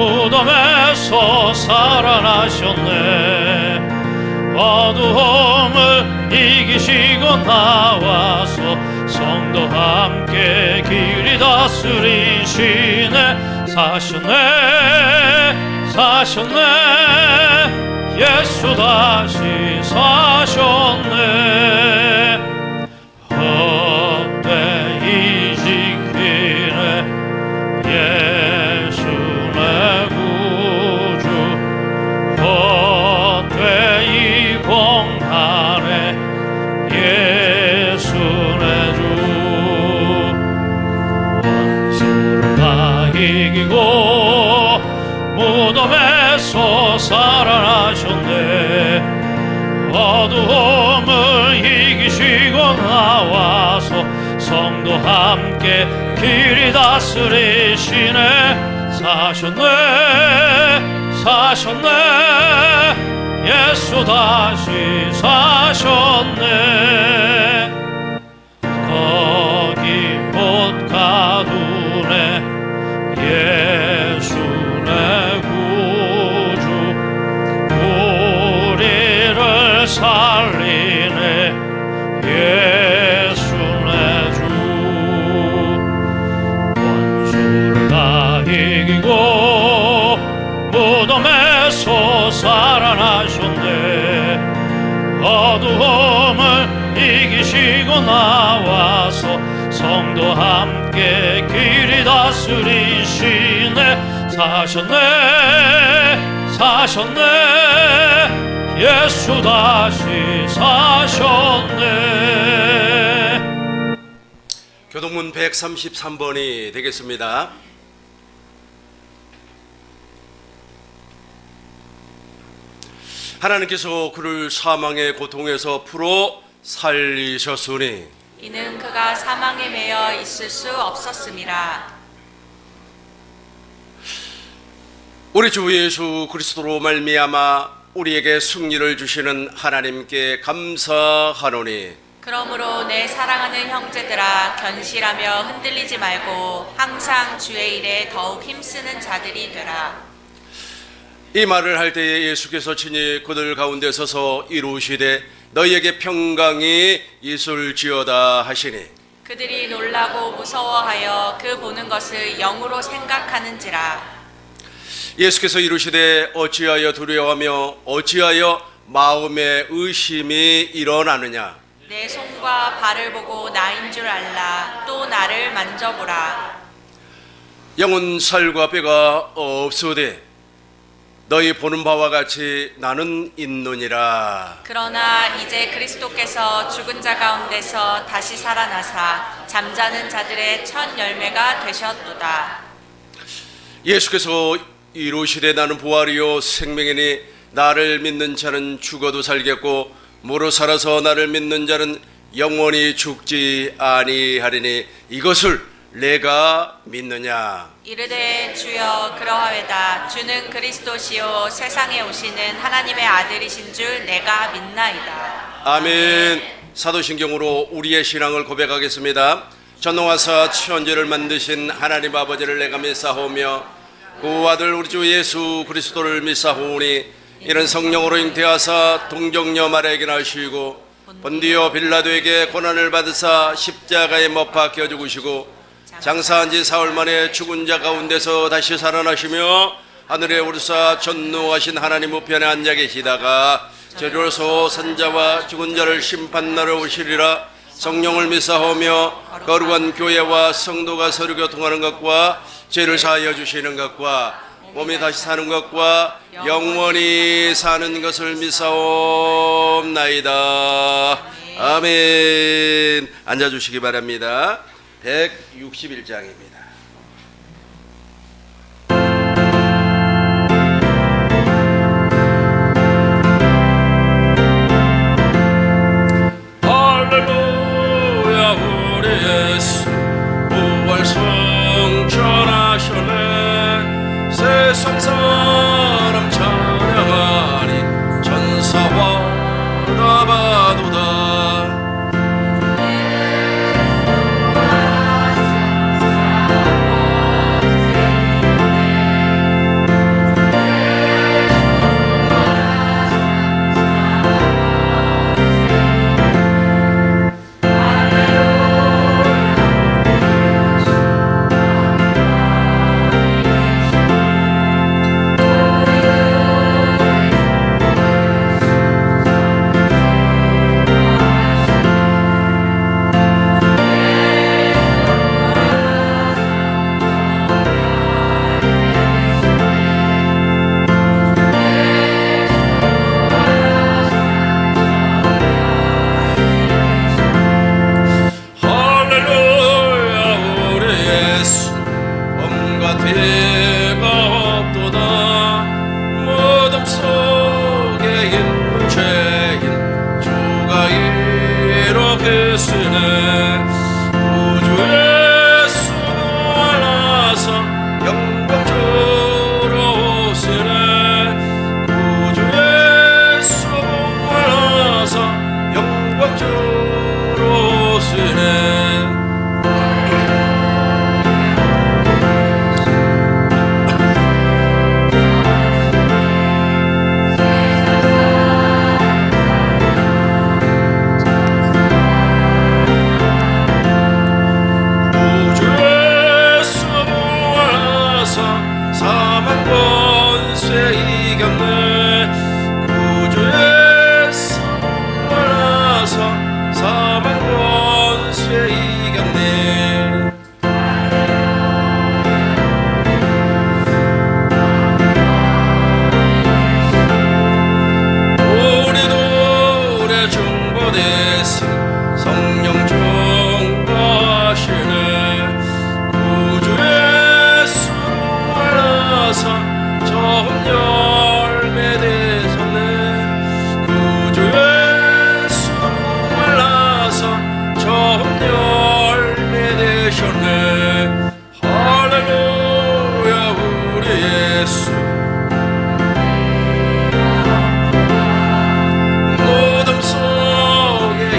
무덤에서 살아나셨네. 어두움을 이기시고 나와서 성도 함께 길이 다스리시네. 사셨네 사셨네 예수 다시 사셨네. 헛되이 지키네 예수의 구주. 헛되이 공하네 예수의 주. 원수를 다 이기고 무덤에서 살아나셨네. 어두움을 이기시고 나와서 성도 함께 길이 다스리시네. 사셨네 사셨네 예수 다시 사셨네. 거기 못 가두네 예수의 구주. 우리를 살리네 예수의 주. 원수를 다 이기고 무덤에서 살아나셨네. 어두움을 이기시고 나와서 성도 함께 길이 다스리시네. 사셨네 사셨네 예수 다시 사셨네. 교동문 133번이 되겠습니다. 하나님께서 그를 사망의 고통에서 풀어 살리셨으니 이는 그가 사망에 매여 있을 수 없었음이라. 우리 주 예수 그리스도로 말미암아 우리에게 승리를 주시는 하나님께 감사하노니 그러므로 내 사랑하는 형제들아, 견실하며 흔들리지 말고 항상 주의 일에 더욱 힘쓰는 자들이 되라. 이 말을 할 때에 예수께서 친히 그들 가운데 서서 이루시되 너희에게 평강이 있을지어다 하시니 그들이 놀라고 무서워하여 그 보는 것을 영으로 생각하는지라. 예수께서 이루시되 어찌하여 두려워하며 어찌하여 마음에 의심이 일어나느냐. 내 손과 발을 보고 나인 줄 알라. 또 나를 만져보라. 영은 살과 뼈가 없으되 너희 보는 바와 같이 나는 있느니라. 그러나 이제 그리스도께서 죽은 자 가운데서 다시 살아나사 잠자는 자들의 첫 열매가 되셨도다. 예수께서 이루시되 나는 부활이요 생명이니 나를 믿는 자는 죽어도 살겠고 무릇 살아서 나를 믿는 자는 영원히 죽지 아니하리니 이것을 내가 믿느냐. 이르되 주여 그러하외다. 주는 그리스도시요 세상에 오시는 하나님의 아들이신 줄 내가 믿나이다. 아멘. 사도신경으로 우리의 신앙을 고백하겠습니다. 전능하사 천지를 만드신 하나님 아버지를 내가 믿사오며 그 아들 우리 주 예수 그리스도를 믿사오니 이는 성령으로 잉태하사 동정녀 마리아에게 나시고 본디오 빌라도에게 고난을 받으사 십자가에 못 박혀 죽으시고 장사한 지 사흘 만에 죽은 자 가운데서 다시 살아나시며 하늘에 오르사 전능하신 하나님 우편에 앉아 계시다가 저리로서 산자와 죽은 자를 심판하러 오시리라. 성령을 믿사오며 거룩한 교회와 성도가 서로 교통하는 것과 죄를 사하여 주시는 것과 몸이 다시 사는 것과 영원히 사는 것을 믿사옵나이다. 아멘. 앉아주시기 바랍니다. 161장입니다. 할렐루야 우리 예수 부활성 전하셨네. 세상 사람 찬양하니 천사와 나바도다.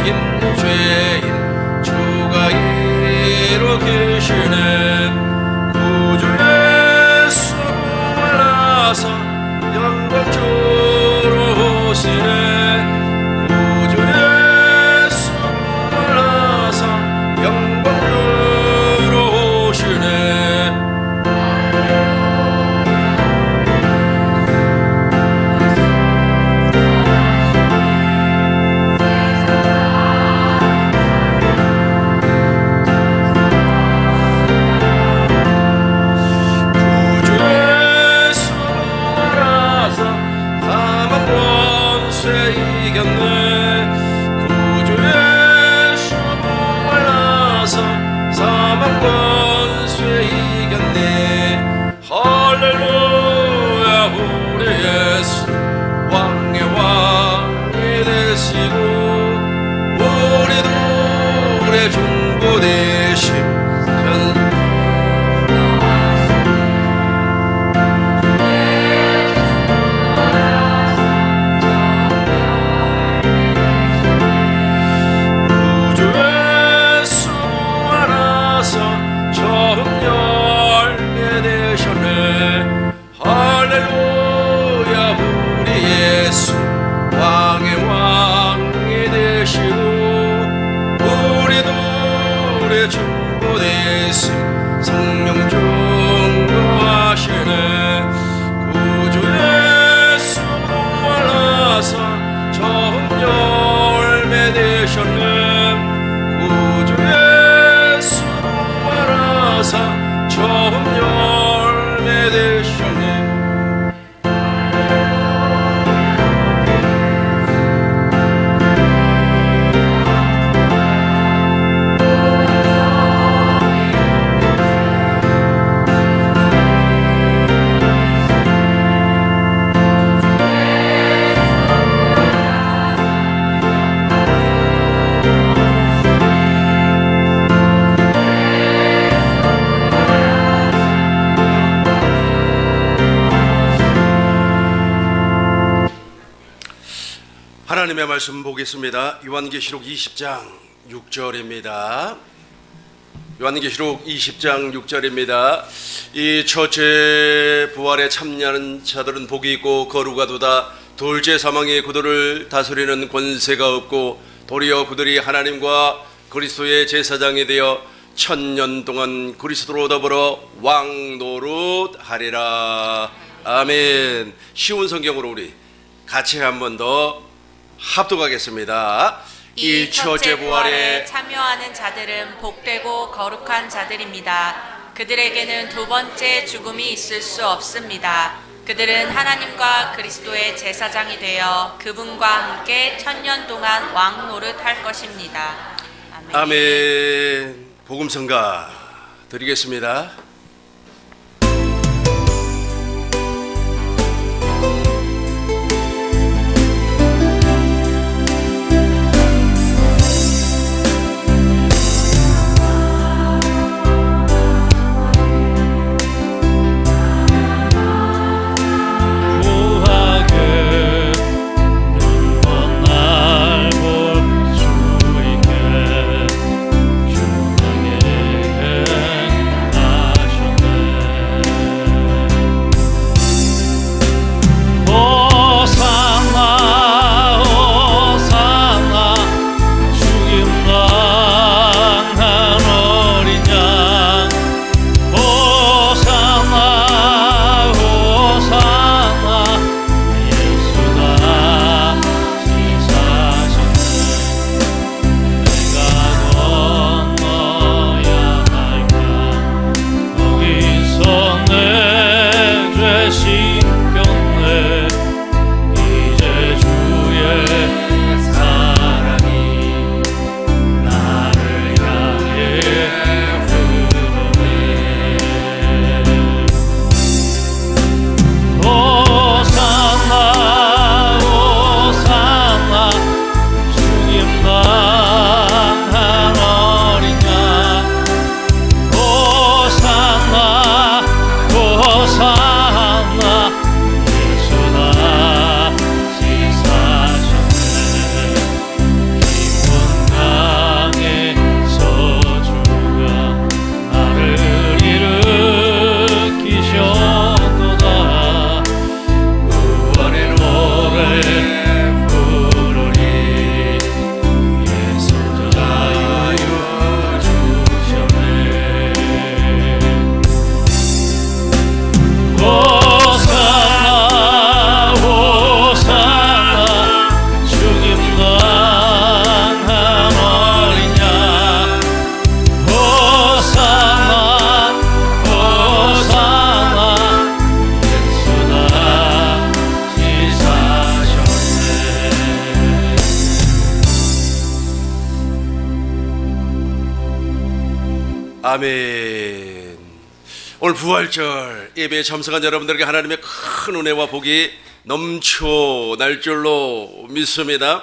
있는 죄인 주가 이루 계시네. 구주 예수 올라서 영광주로 오시네. 구주 예수 올라서 영광주로 오시네. 중보되심 구주에서 알아서 처음 열매 되셨네. 할렐루야 우리 예수 왕의 왕이 되시고 중보되심 성령 중보하시네. 구주 예수 알아서 처음 열매 되셨네. 구주 예수 알아서 처음 열매 되셨네. 하나님의 말씀 보겠습니다. 요한계시록 20장 6절입니다. 요한계시록 20장 6절입니다. 이 첫째 부활에 참여하는 자들은 복이 있고 거룩하도다. 둘째 사망의 그들을 다스리는 권세가 없고 도리어 그들이 하나님과 그리스도의 제사장이 되어 1000년 동안 그리스도로 더불어 왕노릇하리라. 아멘. 쉬운 성경으로 우리 같이 한 번 더 합독하겠습니다. 이 첫째 부활에 참여하는 자들은 복되고 거룩한 자들입니다. 그들에게는 두 번째 죽음이 있을 수 없습니다. 그들은 하나님과 그리스도의 제사장이 되어 그분과 함께 1000년 동안 왕노릇할 것입니다. 아멘. 아멘. 복음성가 드리겠습니다. 호산나 아멘. 오늘 부활절 예배에 참석한 여러분들에게 하나님의 큰 은혜와 복이 넘쳐날 줄로 믿습니다.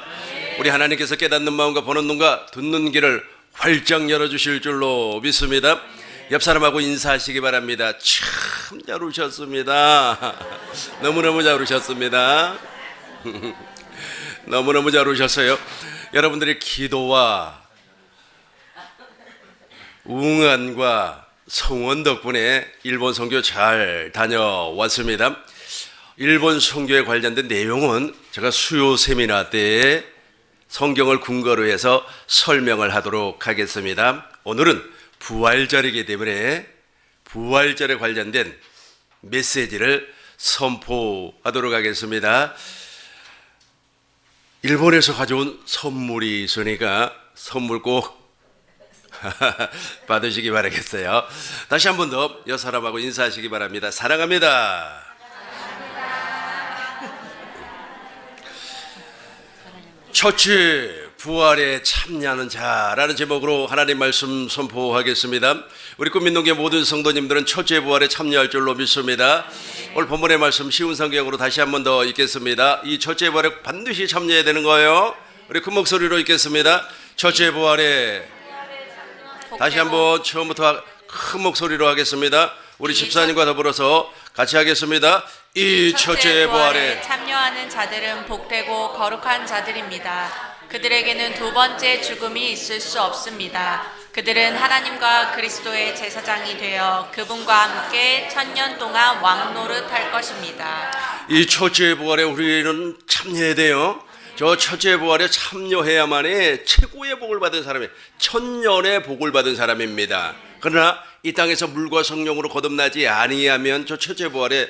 우리 하나님께서 깨닫는 마음과 보는 눈과 듣는 귀를 활짝 열어주실 줄로 믿습니다. 옆 사람하고 인사하시기 바랍니다. 참 잘 오셨습니다. 너무너무 잘 오셨습니다. 너무너무 잘 오셨어요. 여러분들의 기도와 응원과 성원 덕분에 일본 선교 잘 다녀왔습니다. 일본 선교에 관련된 내용은 제가 수요 세미나 때 성경을 근거로 해서 설명을 하도록 하겠습니다. 오늘은 부활절이기 때문에 부활절에 관련된 메시지를 선포하도록 하겠습니다. 일본에서 가져온 선물이 있으니까 선물 꼭 받으시기 바라겠어요. 다시 한 번 더 옆 사람하고 인사하시기 바랍니다. 사랑합니다. 첫째, 부활에 참여하는 자라는 제목으로 하나님 말씀 선포하겠습니다. 우리 꿈민동교회 모든 성도님들은 첫째 부활에 참여할 줄로 믿습니다. 오늘 본문의 말씀 쉬운 성경으로 다시 한 번 더 읽겠습니다. 이 첫째 부활에 반드시 참여해야 되는 거예요. 우리 큰 목소리로 읽겠습니다. 첫째 부활에 다시 한번 처음부터 큰 목소리로 하겠습니다. 우리 집사님과 더불어서 같이 하겠습니다. 이 첫째 부활에 참여하는 자들은 복되고 거룩한 자들입니다. 그들에게는 두 번째 죽음이 있을 수 없습니다. 그들은 하나님과 그리스도의 제사장이 되어 그분과 함께 1000년 동안 왕노릇할 것입니다. 이 첫째 부활에 우리는 참여해야 돼요. 저 첫째 부활에 참여해야만이 최고의 복을 받은 사람이 1000년의 복을 받은 사람입니다. 그러나 이 땅에서 물과 성령으로 거듭나지 아니하면 저 첫째 부활에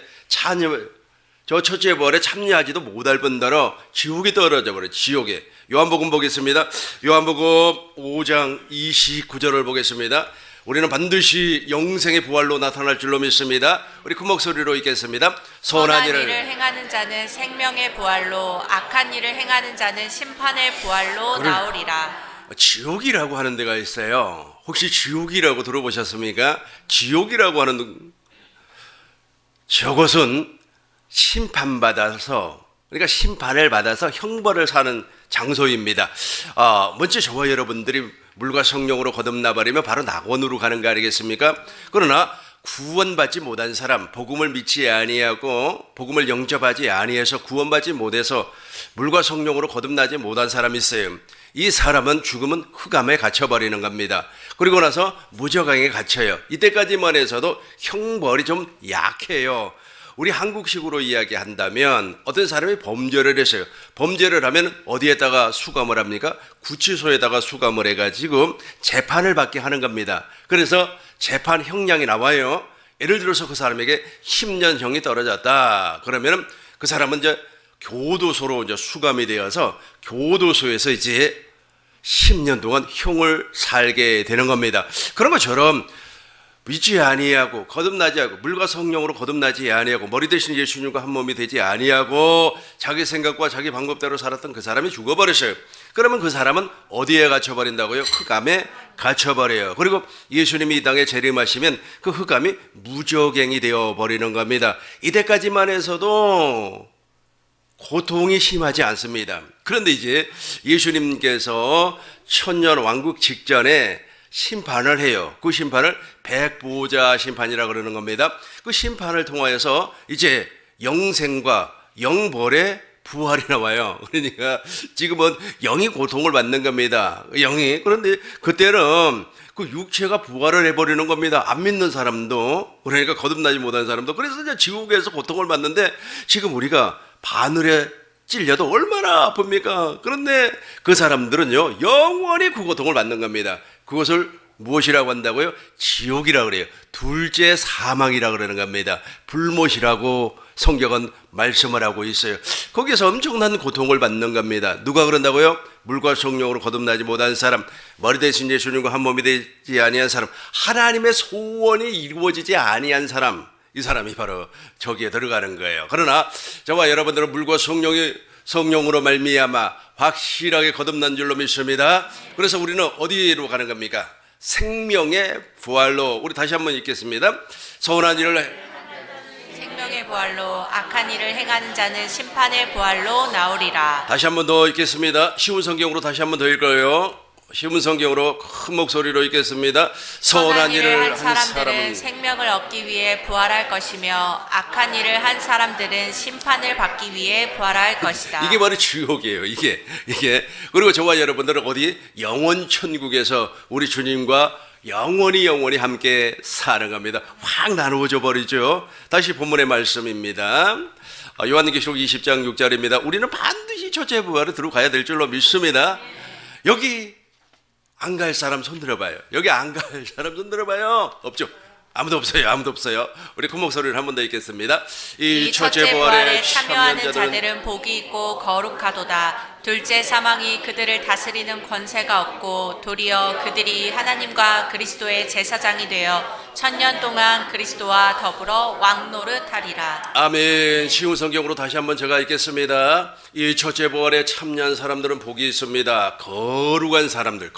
참여하지도 못할 뿐더러 지옥에 떨어져 버려요. 지옥에. 요한복음 보겠습니다. 요한복음 5장 29절을 보겠습니다. 우리는 반드시 영생의 부활로 나타날 줄로 믿습니다. 우리 큰 목소리로 읽겠습니다. 선한 일을 행하는 자는 생명의 부활로, 악한 일을 행하는 자는 심판의 부활로 나오리라. 지옥이라고 하는 데가 있어요. 혹시 지옥이라고 들어보셨습니까? 지옥이라고 하는 저것은 심판받아서, 그러니까 심판을 받아서 형벌을 사는 장소입니다. 먼저 저와 여러분들이 물과 성령으로 거듭나 버리면 바로 낙원으로 가는 거 아니겠습니까? 그러나 구원받지 못한 사람, 복음을 믿지 아니하고 복음을 영접하지 아니해서 구원받지 못해서 물과 성령으로 거듭나지 못한 사람이 있어요. 이 사람은 죽으면 흑암에 갇혀버리는 겁니다. 그리고 나서 무저강에 갇혀요. 이때까지만 해서도 형벌이 좀 약해요. 우리 한국식으로 이야기한다면 어떤 사람이 범죄를 했어요. 범죄를 하면 어디에다가 수감을 합니까? 구치소에다가 수감을 해가지고 재판을 받게 하는 겁니다. 그래서 재판 형량이 나와요. 예를 들어서 그 사람에게 10년형이 떨어졌다. 그러면 그 사람은 이제 교도소로 이제 수감이 되어서 교도소에서 이제 10년 동안 형을 살게 되는 겁니다. 그런 것처럼 믿지 아니하고 거듭나지 않고 물과 성령으로 거듭나지 아니하고 머리 대신 예수님과 한 몸이 되지 아니하고 자기 생각과 자기 방법대로 살았던 그 사람이 죽어버렸어요. 그러면 그 사람은 어디에 갇혀버린다고요? 흑암에 갇혀버려요. 그리고 예수님이 이 땅에 재림하시면 그 흑암이 무저갱이 되어버리는 겁니다. 이때까지만 해서도 고통이 심하지 않습니다. 그런데 이제 예수님께서 천년 왕국 직전에 심판을 해요. 그 심판을 백보자 심판이라고 그러는 겁니다. 그 심판을 통하여서 이제 영생과 영벌의 부활이 나와요. 그러니까 지금은 영이 고통을 받는 겁니다. 영이. 그런데 그때는 그 육체가 부활을 해버리는 겁니다. 안 믿는 사람도, 그러니까 거듭나지 못한 사람도. 그래서 이제 지옥에서 고통을 받는데 지금 우리가 바늘에 찔려도 얼마나 아픕니까? 그런데 그 사람들은요, 영원히 그 고통을 받는 겁니다. 그것을 무엇이라고 한다고요? 지옥이라고 그래요. 둘째 사망이라고 그러는 겁니다. 불못이라고 성경은 말씀을 하고 있어요. 거기서 엄청난 고통을 받는 겁니다. 누가 그런다고요? 물과 성령으로 거듭나지 못한 사람, 머리 대신 예수님과 한 몸이 되지 아니한 사람, 하나님의 소원이 이루어지지 아니한 사람, 이 사람이 바로 저기에 들어가는 거예요. 그러나 저와 여러분들은 물과 성령으로 말미암아 확실하게 거듭난 줄로 믿습니다. 그래서 우리는 어디로 가는 겁니까? 생명의 부활로. 우리 다시 한번 읽겠습니다. 선한 일을 생명의 부활로 악한 일을 행하는 자는 심판의 부활로 나오리라. 다시 한번 더 읽겠습니다. 쉬운 성경으로 다시 한번 더 읽어요. 쉬운 성경으로 큰 목소리로 읽겠습니다. 선한 일을 한 사람들은 사람은 생명을 얻기 위해 부활할 것이며 악한 일을 한 사람들은 심판을 받기 위해 부활할 것이다. 이게 바로 지옥이에요. 이게 그리고 저와 여러분들은 어디 영원 천국에서 우리 주님과 영원히 함께 사는 겁니다. 확 나누어져 버리죠. 다시 본문의 말씀입니다. 요한계시록 20장 6절입니다. 우리는 반드시 첫째 부활에 들어가야 될 줄로 믿습니다. 여기 안 갈 사람 손 들어봐요. 여기 안 갈 사람 손 들어봐요. 없죠? 아무도 없어요. 우리 큰 목소리를 한 번 더 읽겠습니다. 이 첫째 부활에 참여하는 자들은 복이 있고 거룩하도다. 둘째 사망이 그들을 다스리는 권세가 없고 도리어 그들이 하나님과 그리스도의 제사장이 되어 천년 동안 그리스도와 더불어 왕노릇하리라. 아멘. 쉬운 성경으로 다시 한번 제가 읽겠습니다. 이 첫째 부활에 참여한 사람들은 복이 있습니다. 거룩한 사람들은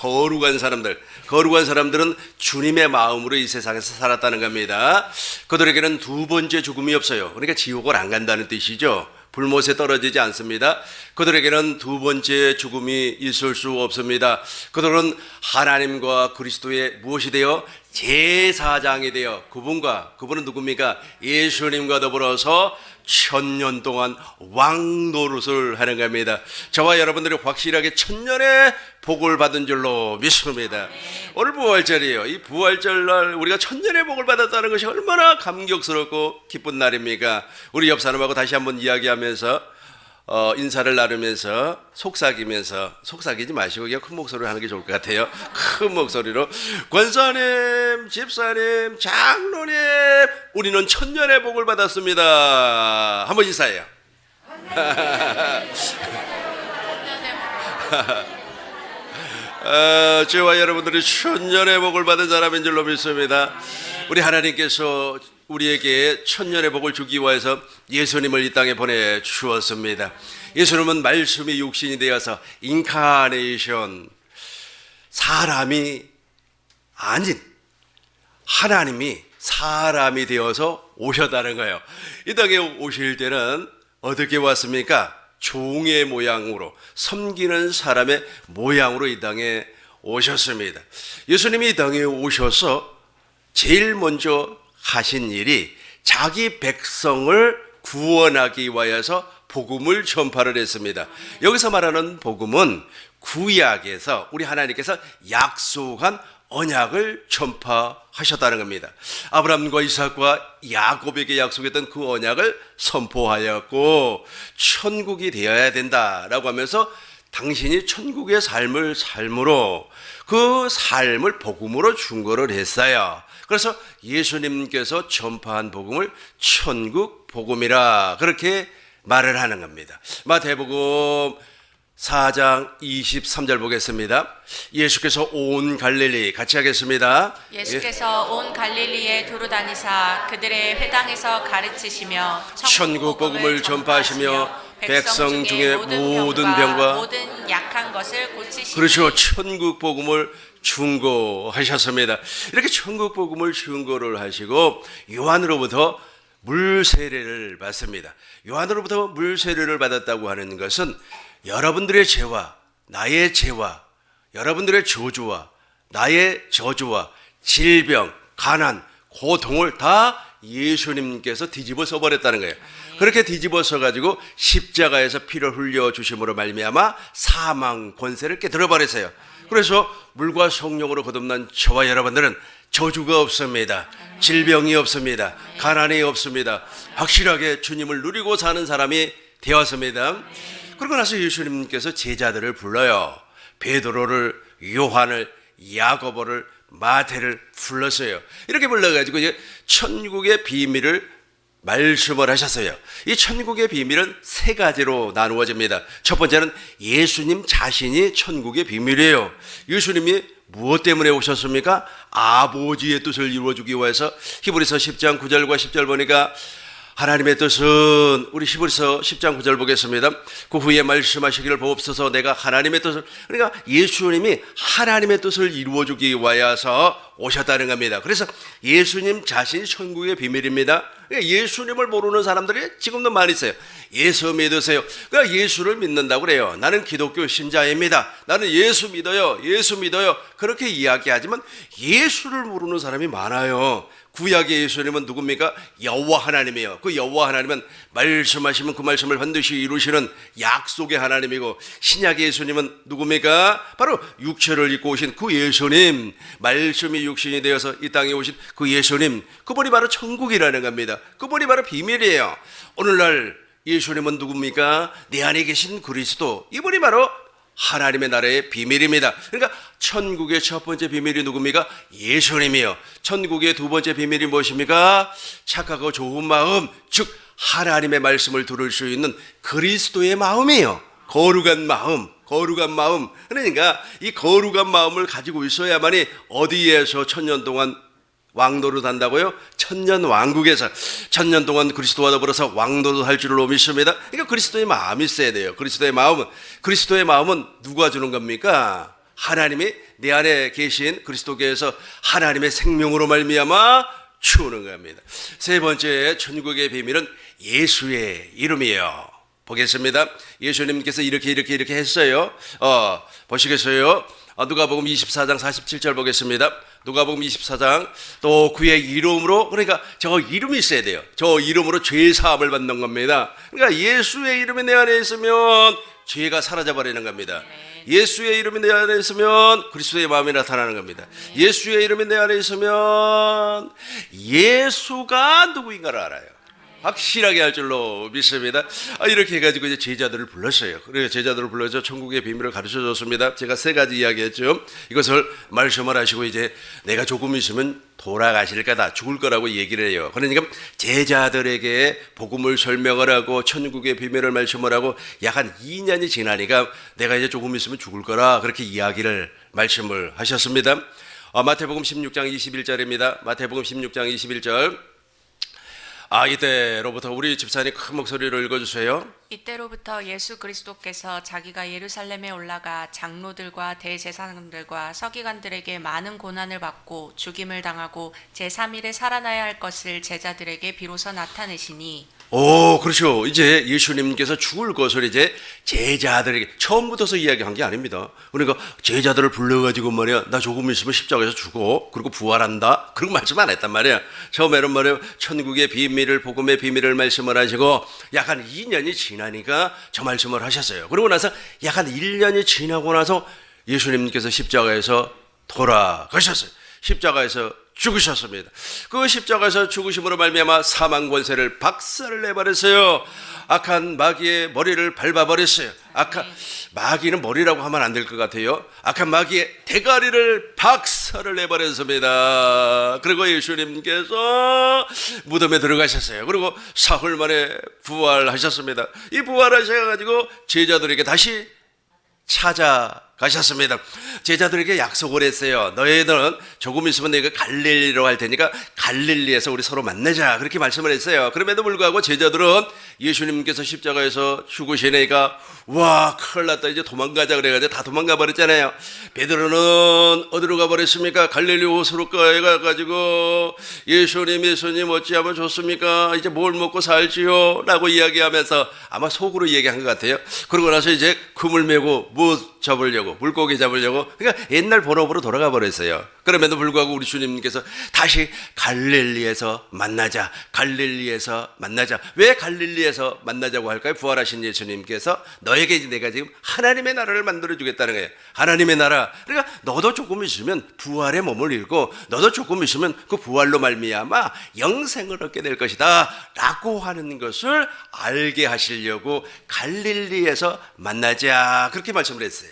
주님의 마음으로 이 세상에서 살았다는 겁니다. 그들에게는 두 번째 죽음이 없어요. 그러니까 지옥을 안 간다는 뜻이죠. 불못에 떨어지지 않습니다. 그들에게는 두 번째 죽음이 있을 수 없습니다. 그들은 하나님과 그리스도의 무엇이 되어 제사장이 되어 그분은 누굽니까? 예수님과 더불어서 천년 동안 왕노릇을 하는 겁니다. 저와 여러분들이 확실하게 천년의 복을 받은 줄로 믿습니다. 오늘 부활절이에요. 이 부활절날 우리가 천년의 복을 받았다는 것이 얼마나 감격스럽고 기쁜 날입니까? 우리 옆 사람하고 다시 한번 이야기하면서 인사를 나누면서 속삭이지 마시고 그냥 큰 목소리로 하는 게 좋을 것 같아요. 큰 목소리로 권사님, 집사님, 장로님, 우리는 천년의 복을 받았습니다. 한번 인사해요. 저와 여러분들이 천년의 복을 받은 사람인 줄로 믿습니다. 우리 하나님께서 우리에게 천년의 복을 주기 위해서 예수님을 이 땅에 보내주었습니다. 예수님은 말씀이 육신이 되어서 인카네이션, 사람이 아닌 하나님이 사람이 되어서 오셨다는 거예요. 이 땅에 오실 때는 어떻게 왔습니까? 종의 모양으로, 섬기는 사람의 모양으로 이 땅에 오셨습니다. 예수님이 이 땅에 오셔서 제일 먼저 하신 일이 자기 백성을 구원하기 위하여서 복음을 전파를 했습니다. 여기서 말하는 복음은 구약에서 우리 하나님께서 약속한 언약을 전파하셨다는 겁니다. 아브라함과 이삭과 야곱에게 약속했던 그 언약을 선포하였고 천국이 되어야 된다라고 하면서 당신이 천국의 삶을 삶으로 그 삶을 복음으로 준거를 했어요. 그래서 예수님께서 전파한 복음을 천국 복음이라 그렇게 말을 하는 겁니다. 마태복음 4장 23절 보겠습니다. 예수께서 온 갈릴리 같이 하겠습니다. 예수께서 온 갈릴리에 두루 다니사 그들의 회당에서 가르치시며 천국 복음을 전파하시며 백성 중에 모든 병과 모든 약한 것을 고치시니. 그렇죠. 천국 복음을 중고하셨습니다. 이렇게 천국 복음을 중고를 하시고 요한으로부터 물 세례를 받습니다. 요한으로부터 물 세례를 받았다고 하는 것은 여러분들의 죄와 나의 죄와 여러분들의 저주와 나의 저주와 질병, 가난, 고통을 다 예수님께서 뒤집어 써버렸다는 거예요. 그렇게 뒤집어 써가지고 십자가에서 피를 흘려 주심으로 말미암아 사망 권세를 깨뜨려 버렸어요. 그래서 물과 성령으로 거듭난 저와 여러분들은 저주가 없습니다. 질병이 없습니다. 가난이 없습니다. 확실하게 주님을 누리고 사는 사람이 되었습니다. 그러고 나서 예수님께서 제자들을 불러요. 베드로를, 요한을, 야고보를, 마태를 불렀어요. 이렇게 불러가지고 이제 천국의 비밀을 말씀을 하셨어요. 이 천국의 비밀은 세 가지로 나누어집니다. 첫 번째는 예수님 자신이 천국의 비밀이에요. 예수님이 무엇 때문에 오셨습니까? 아버지의 뜻을 이루어주기 위해서. 히브리서 10장 9절과 10절 보니까 하나님의 뜻은 우리 히브리서 10장 9절 보겠습니다. 그 후에 말씀하시기를 보옵소서 내가 하나님의 뜻을, 그러니까 예수님이 하나님의 뜻을 이루어주기 위하여서 오셨다는 겁니다. 그래서 예수님 자신이 천국의 비밀입니다. 그러니까 예수님을 모르는 사람들이 지금도 많이 있어요. 예수 믿으세요. 그러니까 예수를 믿는다고 그래요. 나는 기독교 신자입니다. 나는 예수 믿어요. 예수 믿어요. 그렇게 이야기하지만 예수를 모르는 사람이 많아요. 구약의 예수님은 누굽니까? 여호와 하나님이에요. 그 여호와 하나님은 말씀하시면 그 말씀을 반드시 이루시는 약속의 하나님이고, 신약의 예수님은 누굽니까? 바로 육체를 입고 오신 그 예수님, 말씀이 육신이 되어서 이 땅에 오신 그 예수님, 그분이 바로 천국이라는 겁니다. 그분이 바로 비밀이에요. 오늘날 예수님은 누굽니까? 내 안에 계신 그리스도, 이분이 바로 하나님의 나라의 비밀입니다. 그러니까 천국의 첫 번째 비밀이 누굽니까? 예수님이요. 천국의 두 번째 비밀이 무엇입니까? 착하고 좋은 마음, 즉 하나님의 말씀을 들을 수 있는 그리스도의 마음이에요. 거룩한 마음, 거룩한 마음. 그러니까 이 거룩한 마음을 가지고 있어야만이 어디에서 천년 동안 왕노릇 한다고요? 천년 왕국에서 천년 동안 그리스도와 더불어서 왕노릇 할 줄로 믿습니다. 그러니까 그리스도의 마음이 있어야 돼요. 그리스도의 마음은 누가 주는 겁니까? 하나님이 내 안에 계신 그리스도께서 하나님의 생명으로 말미암아 주는 겁니다. 세 번째 천국의 비밀은 예수의 이름이에요. 보겠습니다. 예수님께서 이렇게 했어요. 보시겠어요? 누가복음 24장 47절 보겠습니다. 누가복음 24장, 또 그의 이름으로, 그러니까 저 이름이 있어야 돼요. 저 이름으로 죄 사함을 받는 겁니다. 그러니까 예수의 이름이 내 안에 있으면 죄가 사라져 버리는 겁니다. 예수의 이름이 내 안에 있으면 그리스도의 마음이 나타나는 겁니다. 예수의 이름이 내 안에 있으면 예수가 누구인가를 알아요. 확실하게 할 줄로 믿습니다. 이렇게 해가지고 이제 제자들을 불렀어요. 그래서 제자들을 불러서 천국의 비밀을 가르쳐 줬습니다. 제가 세 가지 이야기했죠. 이것을 말씀을 하시고 이제 내가 조금 있으면 돌아가실 거다, 죽을 거라고 얘기를 해요. 그러니까 제자들에게 복음을 설명을 하고 천국의 비밀을 말씀을 하고 약 한 2년이 지나니까 내가 이제 조금 있으면 죽을 거라 그렇게 이야기를 말씀을 하셨습니다. 마태복음 16장 21절입니다. 마태복음 16장 21절. 이때로부터 우리 집사님 큰 목소리로 읽어주세요. 이때로부터 예수 그리스도께서 자기가 예루살렘에 올라가 장로들과 대제사장들과 서기관들에게 많은 고난을 받고 죽임을 당하고 제3일에 살아나야 할 것을 제자들에게 비로소 나타내시니. 그렇죠. 이제 예수님께서 죽을 것을 이제 제자들에게 처음부터서 이야기한 게 아닙니다. 그러니까 제자들을 불러가지고 말이야, 나 조금 있으면 십자가에서 죽어, 그리고 부활한다, 그런 말씀 안 했단 말이야. 처음에는 말이야, 천국의 비밀을, 복음의 비밀을 말씀을 하시고 약 한 2년이 지나니까 저 말씀을 하셨어요. 그러고 나서 약 한 1년이 지나고 나서 예수님께서 십자가에서 돌아가셨어요. 십자가에서 죽으셨습니다. 그 십자가에서 죽으심으로 말미암아 사망 권세를 박살을 내버렸어요. 악한 마귀의 머리를 밟아버렸어요. 마귀는 머리라고 하면 안 될 것 같아요. 악한 마귀의 대가리를 박살을 내버렸습니다. 그리고 예수님께서 무덤에 들어가셨어요. 그리고 사흘 만에 부활하셨습니다. 이 부활하셔가지고 제자들에게 다시 찾아가셨습니다. 제자들에게 약속을 했어요. 너희들은 조금 있으면 내가 갈릴리로 할 테니까 갈릴리에서 우리 서로 만나자, 그렇게 말씀을 했어요. 그럼에도 불구하고 제자들은 예수님께서 십자가에서 죽으시니까 와, 큰일 났다, 이제 도망가자 그래가지고 다 도망가 버렸잖아요. 베드로는 어디로 가버렸습니까? 갈릴리 호수로가에 가가지고 예수님 어찌하면 좋습니까? 이제 뭘 먹고 살지요? 라고 이야기하면서 아마 속으로 얘기한 것 같아요. 그러고 나서 이제 그물 메고 뭐 잡으려고, 물고기 잡으려고, 그러니까 옛날 본업으로 돌아가 버렸어요. 그럼에도 불구하고 우리 주님께서 다시 갈릴리에서 만나자, 갈릴리에서 만나자. 왜 갈릴리에서 만나자고 할까요? 부활하신 예수님께서 너에게 이제 내가 지금 하나님의 나라를 만들어주겠다는 거예요. 하나님의 나라. 그러니까 너도 조금 있으면 부활의 몸을 잃고 너도 조금 있으면 그 부활로 말미암아 영생을 얻게 될 것이다 라고 하는 것을 알게 하시려고 갈릴리에서 만나자, 그렇게 말씀을 했어요.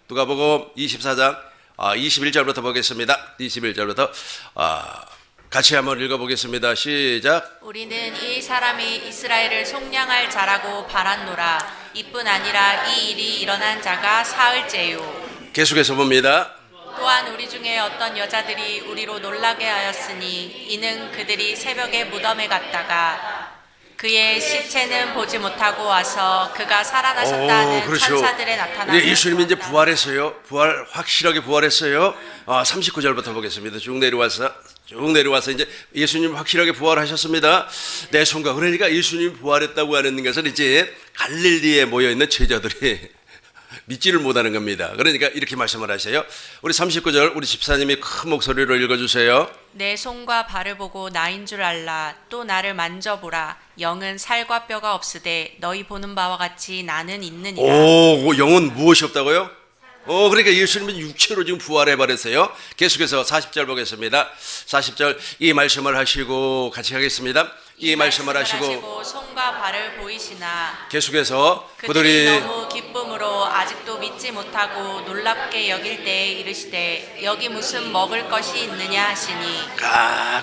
누가복음 24장 21절부터 보겠습니다. 21절부터 같이 한번 읽어보겠습니다. 시작. 우리는 이 사람이 이스라엘을 속량할 자라고 바랐노라. 이뿐 아니라 이 일이 일어난 자가 사흘째요. 계속해서 봅니다. 또한 우리 중에 어떤 여자들이 우리로 놀라게 하였으니 이는 그들이 새벽에 무덤에 갔다가 그의 시체는 보지 못하고 와서 그가 살아나셨다는 천사들에 나타나셨습니다. 네, 예수님이 이제 부활했어요. 확실하게 부활했어요. 39절부터 보겠습니다. 쭉 내려와서 이제 예수님 확실하게 부활하셨습니다. 내 손과, 그러니까 예수님이 부활했다고 하는 것은 이제 갈릴리에 모여있는 제자들이 믿지를 못하는 겁니다. 그러니까 이렇게 말씀을 하세요. 우리 39절 우리 집사님이 큰 목소리로 읽어주세요. 내 손과 발을 보고 나인 줄 알라. 또 나를 만져보라. 영은 살과 뼈가 없으되 너희 보는 바와 같이 나는 있느니라. 영은 무엇이 없다고요? 그러니까 예수님은 육체로 지금 부활해버렸어요. 계속해서 40절 보겠습니다. 40절 이 말씀을 하시고 같이 하겠습니다. 이 말씀을 하시고 손과 발을 보이시나 계속해서 그들이 너무 기쁨으로 아직도 믿지 못하고 놀랍게 여길 때에 이르시되 여기 무슨 먹을 것이 있느냐 하시니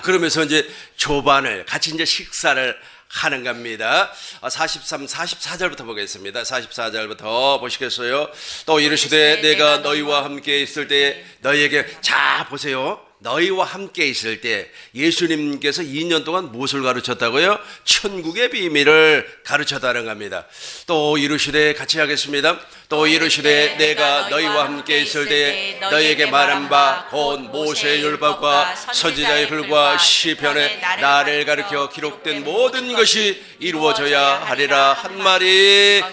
그러면서 이제 조반을 같이 이제 식사를 하는 겁니다. 44절부터 보겠습니다. 44절부터 보시겠어요? 또 이르시되 내가 너희와 함께 있을 때 너희에게, 자 보세요, 너희와 함께 있을 때 예수님께서 2년 동안 무엇을 가르쳤다고요? 천국의 비밀을 가르쳤다는 겁니다. 또 이르시되, 같이 하겠습니다. 또 이르시되 내가 너희와 함께 있을 때 너희에게 말한 바 곧 모세의 율법과 선지자의 글과 시편에 나를 가르쳐 기록된 모든 것이 이루어져야 하리라 한 말이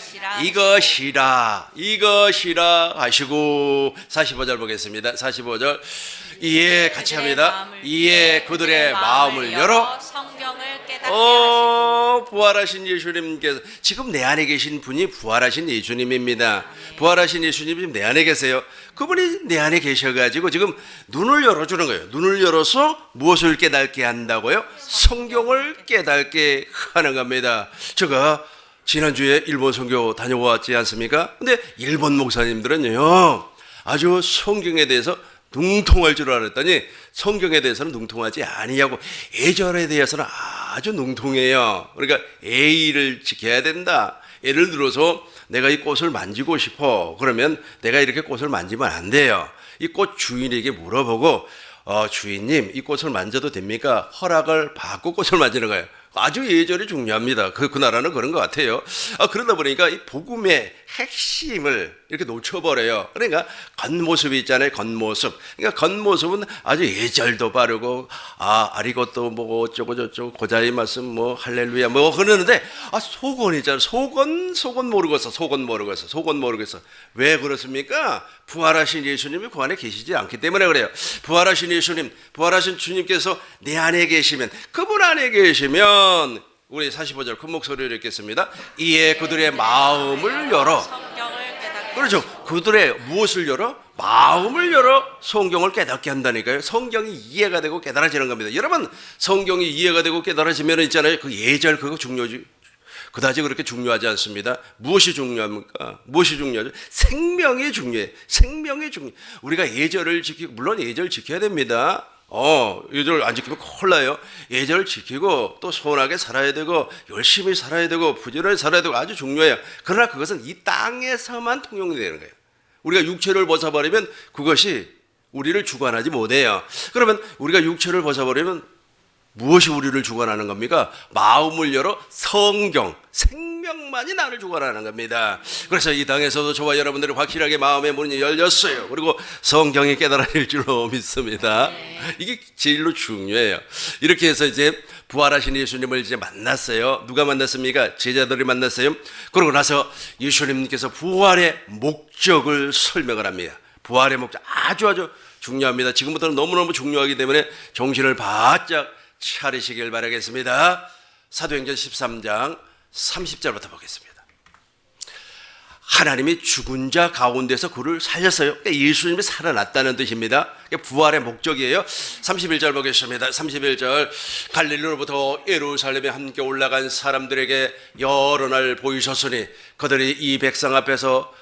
이것이라 하시고 45절 보겠습니다. 45절 이에 같이 합니다. 이에 그들의 마음을 열어 성경을 깨닫게 하시고 부활하신 예수님께서, 지금 내 안에 계신 분이 부활하신 예수님입니다. 부활하신 예수님이 지금 내 안에 계세요. 그분이 내 안에 계셔가지고 지금 눈을 열어주는 거예요. 눈을 열어서 무엇을 깨닫게 한다고요? 성경을 깨닫게 하는 겁니다. 제가 지난주에 일본 선교 다녀왔지 않습니까? 근데 일본 목사님들은요 아주 성경에 대해서 능통할 줄 알았더니 성경에 대해서는 능통하지 아니하고 예절에 대해서는 아주 능통해요. 그러니까 예의를 지켜야 된다. 예를 들어서 내가 이 꽃을 만지고 싶어. 그러면 내가 이렇게 꽃을 만지면 안 돼요. 이 꽃 주인에게 물어보고 주인님 이 꽃을 만져도 됩니까? 허락을 받고 꽃을 만지는 거예요. 아주 예절이 중요합니다. 그 나라는 그런 것 같아요. 그러다 보니까 이 복음의 핵심을 이렇게 놓쳐버려요. 그러니까 겉모습이 있잖아요. 겉모습. 그러니까 겉모습은 아주 예절도 바르고 아리고또 뭐 어쩌고 저쩌고 고자의 말씀 뭐 할렐루야 뭐 그러는데 속은 있잖아요. 속은 모르겠어. 왜 그렇습니까? 부활하신 예수님이 그 안에 계시지 않기 때문에 그래요. 부활하신 예수님, 부활하신 주님께서 내 안에 계시면, 그분 안에 계시면 우리 45절 큰 목소리로 읽겠습니다. 이에 그들의 마음을 열어. 그렇죠. 그들의 무엇을 열어? 마음을 열어 성경을 깨닫게 한다니까요. 성경이 이해가 되고 깨달아지는 겁니다. 여러분, 성경이 이해가 되고 깨달아지면 있잖아요. 그 예절 그거 중요하지. 그다지 그렇게 중요하지 않습니다. 무엇이 중요합니까? 무엇이 중요하죠? 생명이 중요해. 우리가 예절을 지키고, 물론 예절 지켜야 됩니다. 예절 안 지키면 큰일 나요. 예절 지키고 또 선하게 살아야 되고 열심히 살아야 되고 부지런히 살아야 되고 아주 중요해요. 그러나 그것은 이 땅에서만 통용이 되는 거예요. 우리가 육체를 벗어버리면 그것이 우리를 주관하지 못해요. 그러면 우리가 육체를 벗어버리면 무엇이 우리를 주관하는 겁니까? 마음을 열어 성경, 생명만이 나를 주관하는 겁니다. 그래서 이 땅에서도 저와 여러분들이 확실하게 마음의 문이 열렸어요. 그리고 성경이 깨달아질 줄로 믿습니다. 이게 제일로 중요해요. 이렇게 해서 이제 부활하신 예수님을 이제 만났어요. 누가 만났습니까? 제자들이 만났어요. 그러고 나서 예수님께서 부활의 목적을 설명을 합니다. 부활의 목적 아주 중요합니다. 지금부터는 너무너무 중요하기 때문에 정신을 바짝 차리시길 바라겠습니다. 사도행전 13장 30절부터 보겠습니다. 하나님이 죽은 자 가운데서 그를 살렸어요. 그러니까 예수님이 살아났다는 뜻입니다. 부활의 목적이에요. 31절 보겠습니다. 31절 갈릴리로부터 예루살렘에 함께 올라간 사람들에게 여러 날 보이셨으니 그들이 이 백성 앞에서